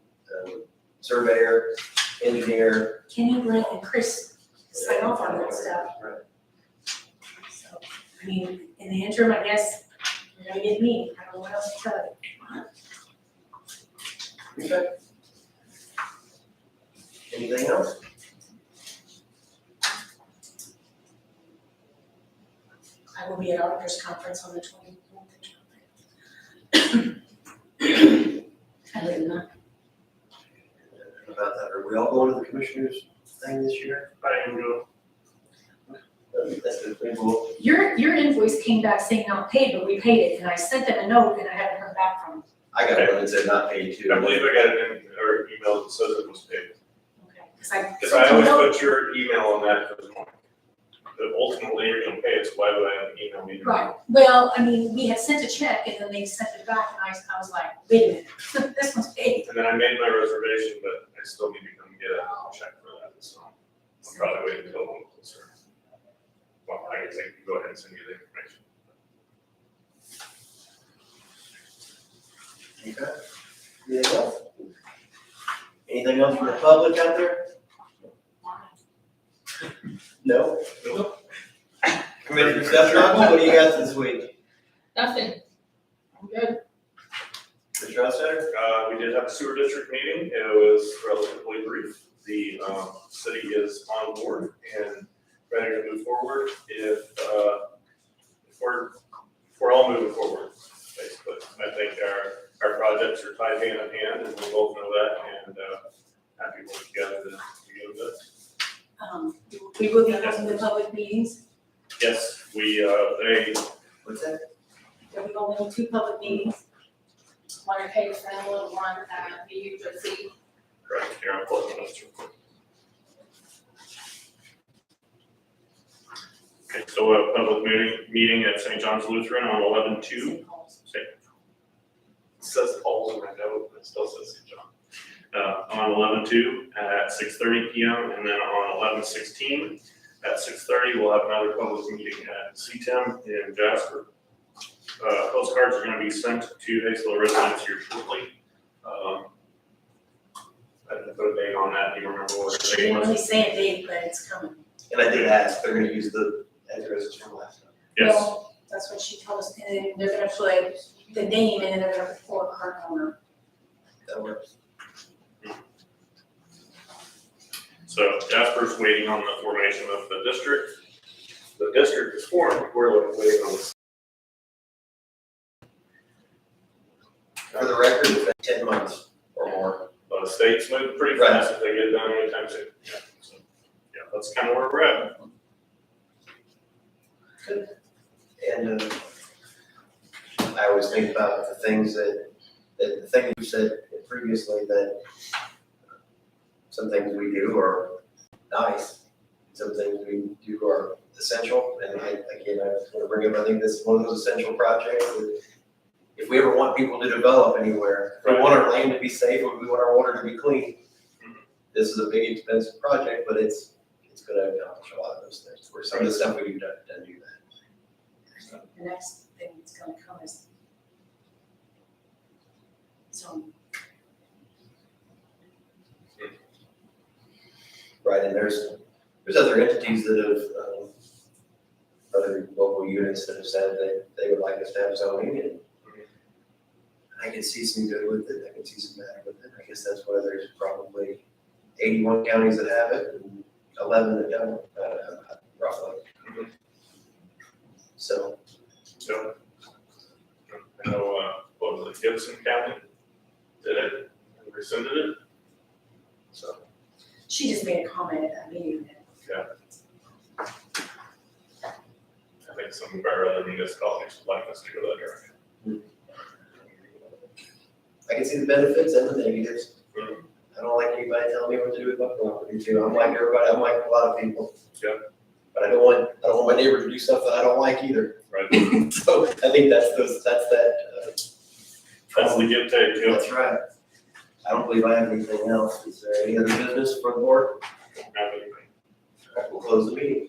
surveyor, engineer. Kenny, Brent, and Chris sign off on that stuff. Right. So, I mean, in the interim, I guess, you're gonna get me, I don't know what else to tell you. Okay. Anything else? I will be at Auditors Conference on the 24th. Other than that, About that, are we all going to the commissioners thing this year? I am going. That's good, pretty cool. your invoice came back saying not paid, but we paid it, and I sent them a note, and I haven't heard back from them. I got one that said not paid too. I believe I got an email that says it was paid. Okay, because I Because I sent a always note. put your email on that, because ultimately you're gonna pay it, so why would I have an email me? Right, well, I mean, we had sent a check, and then they sent it back, and I was like, wait a minute, this one's paid. And then I made my reservation, but I still need to come get a check for that, so I'll probably wait until a little closer. Well, I guess I can go ahead and send you the information. Okay. Anything else? Anything else from the public out there? No? Nope. Commissioner Stefano, what do you got this week? Nothing. I'm good. Commissioner Hostetter? We did have a sewer district meeting. It was relatively brief. The, city is on board and ready to move forward if we're all moving forward, basically. I think our projects are tied hand in hand, and we both know that, and, happy to work together to get this. We will be having the public meetings. Yes, What's that? There will be only 2 public meetings. One at Hayes Fennel and one at the UJC. correct, here, I'm closing this real quick. Okay, so a public meeting at St. John's Lutheran on 11/2. It says Paul's in my note, but it still says St. John. On 11/2 at 6:30 PM, and then on 11/16 at 6:30, we'll have another public meeting at CTEM in Jasper. Postcards are gonna be sent to Haysville residents here shortly. I didn't put a date on that, do you remember what the She date didn't was? really say a date, but it's coming. And I did ask, they're gonna use the addresses from last time. Yes, Well, that's what she told us, and then they're gonna put the name and then they're gonna put for current owner. That works. so Jasper's waiting on the formation of the district. The district is formed, we're waiting on the. For the record, it's been 10 months or more. The state's moving pretty Right. fast if they get it done anytime soon. Yeah, so, yeah, that's kind of where we're at. And I always think about the things that the thing you said previously, that some things we do are nice, some things we do are essential. And I just want to bring up, I think this is one of those essential projects that if we ever want people to develop anywhere, if we want our land to be safe, if we want our water to be clean, this is a big expensive project, but it's gonna accomplish a lot of those things. Where some of the stuff we do doesn't do that. The next thing that's gonna come is zoning. Right, and there's other entities that have, other local units that have said that they would like us to have zoning, and I can see some good with it, I can see some bad with it. I guess that's why there's probably 81 counties that have it and 11 that don't, roughly. So, So, I know, what was it, Gibson County did it, and rescinded it, so. She just made a comment at that meeting. I think some of our other municipalities would like us to go that direction. I can see the benefits and the negatives. I don't like anybody telling me what to do with my property too. I'm like everybody, I'm like a lot of people. Yeah. But I don't want my neighbor to do stuff that I don't like either. Right. So I think that's that. That's the give take, yeah. That's right. I don't believe I have anything else. Is there any other business for the board? Have anything. All right, we'll close the meeting.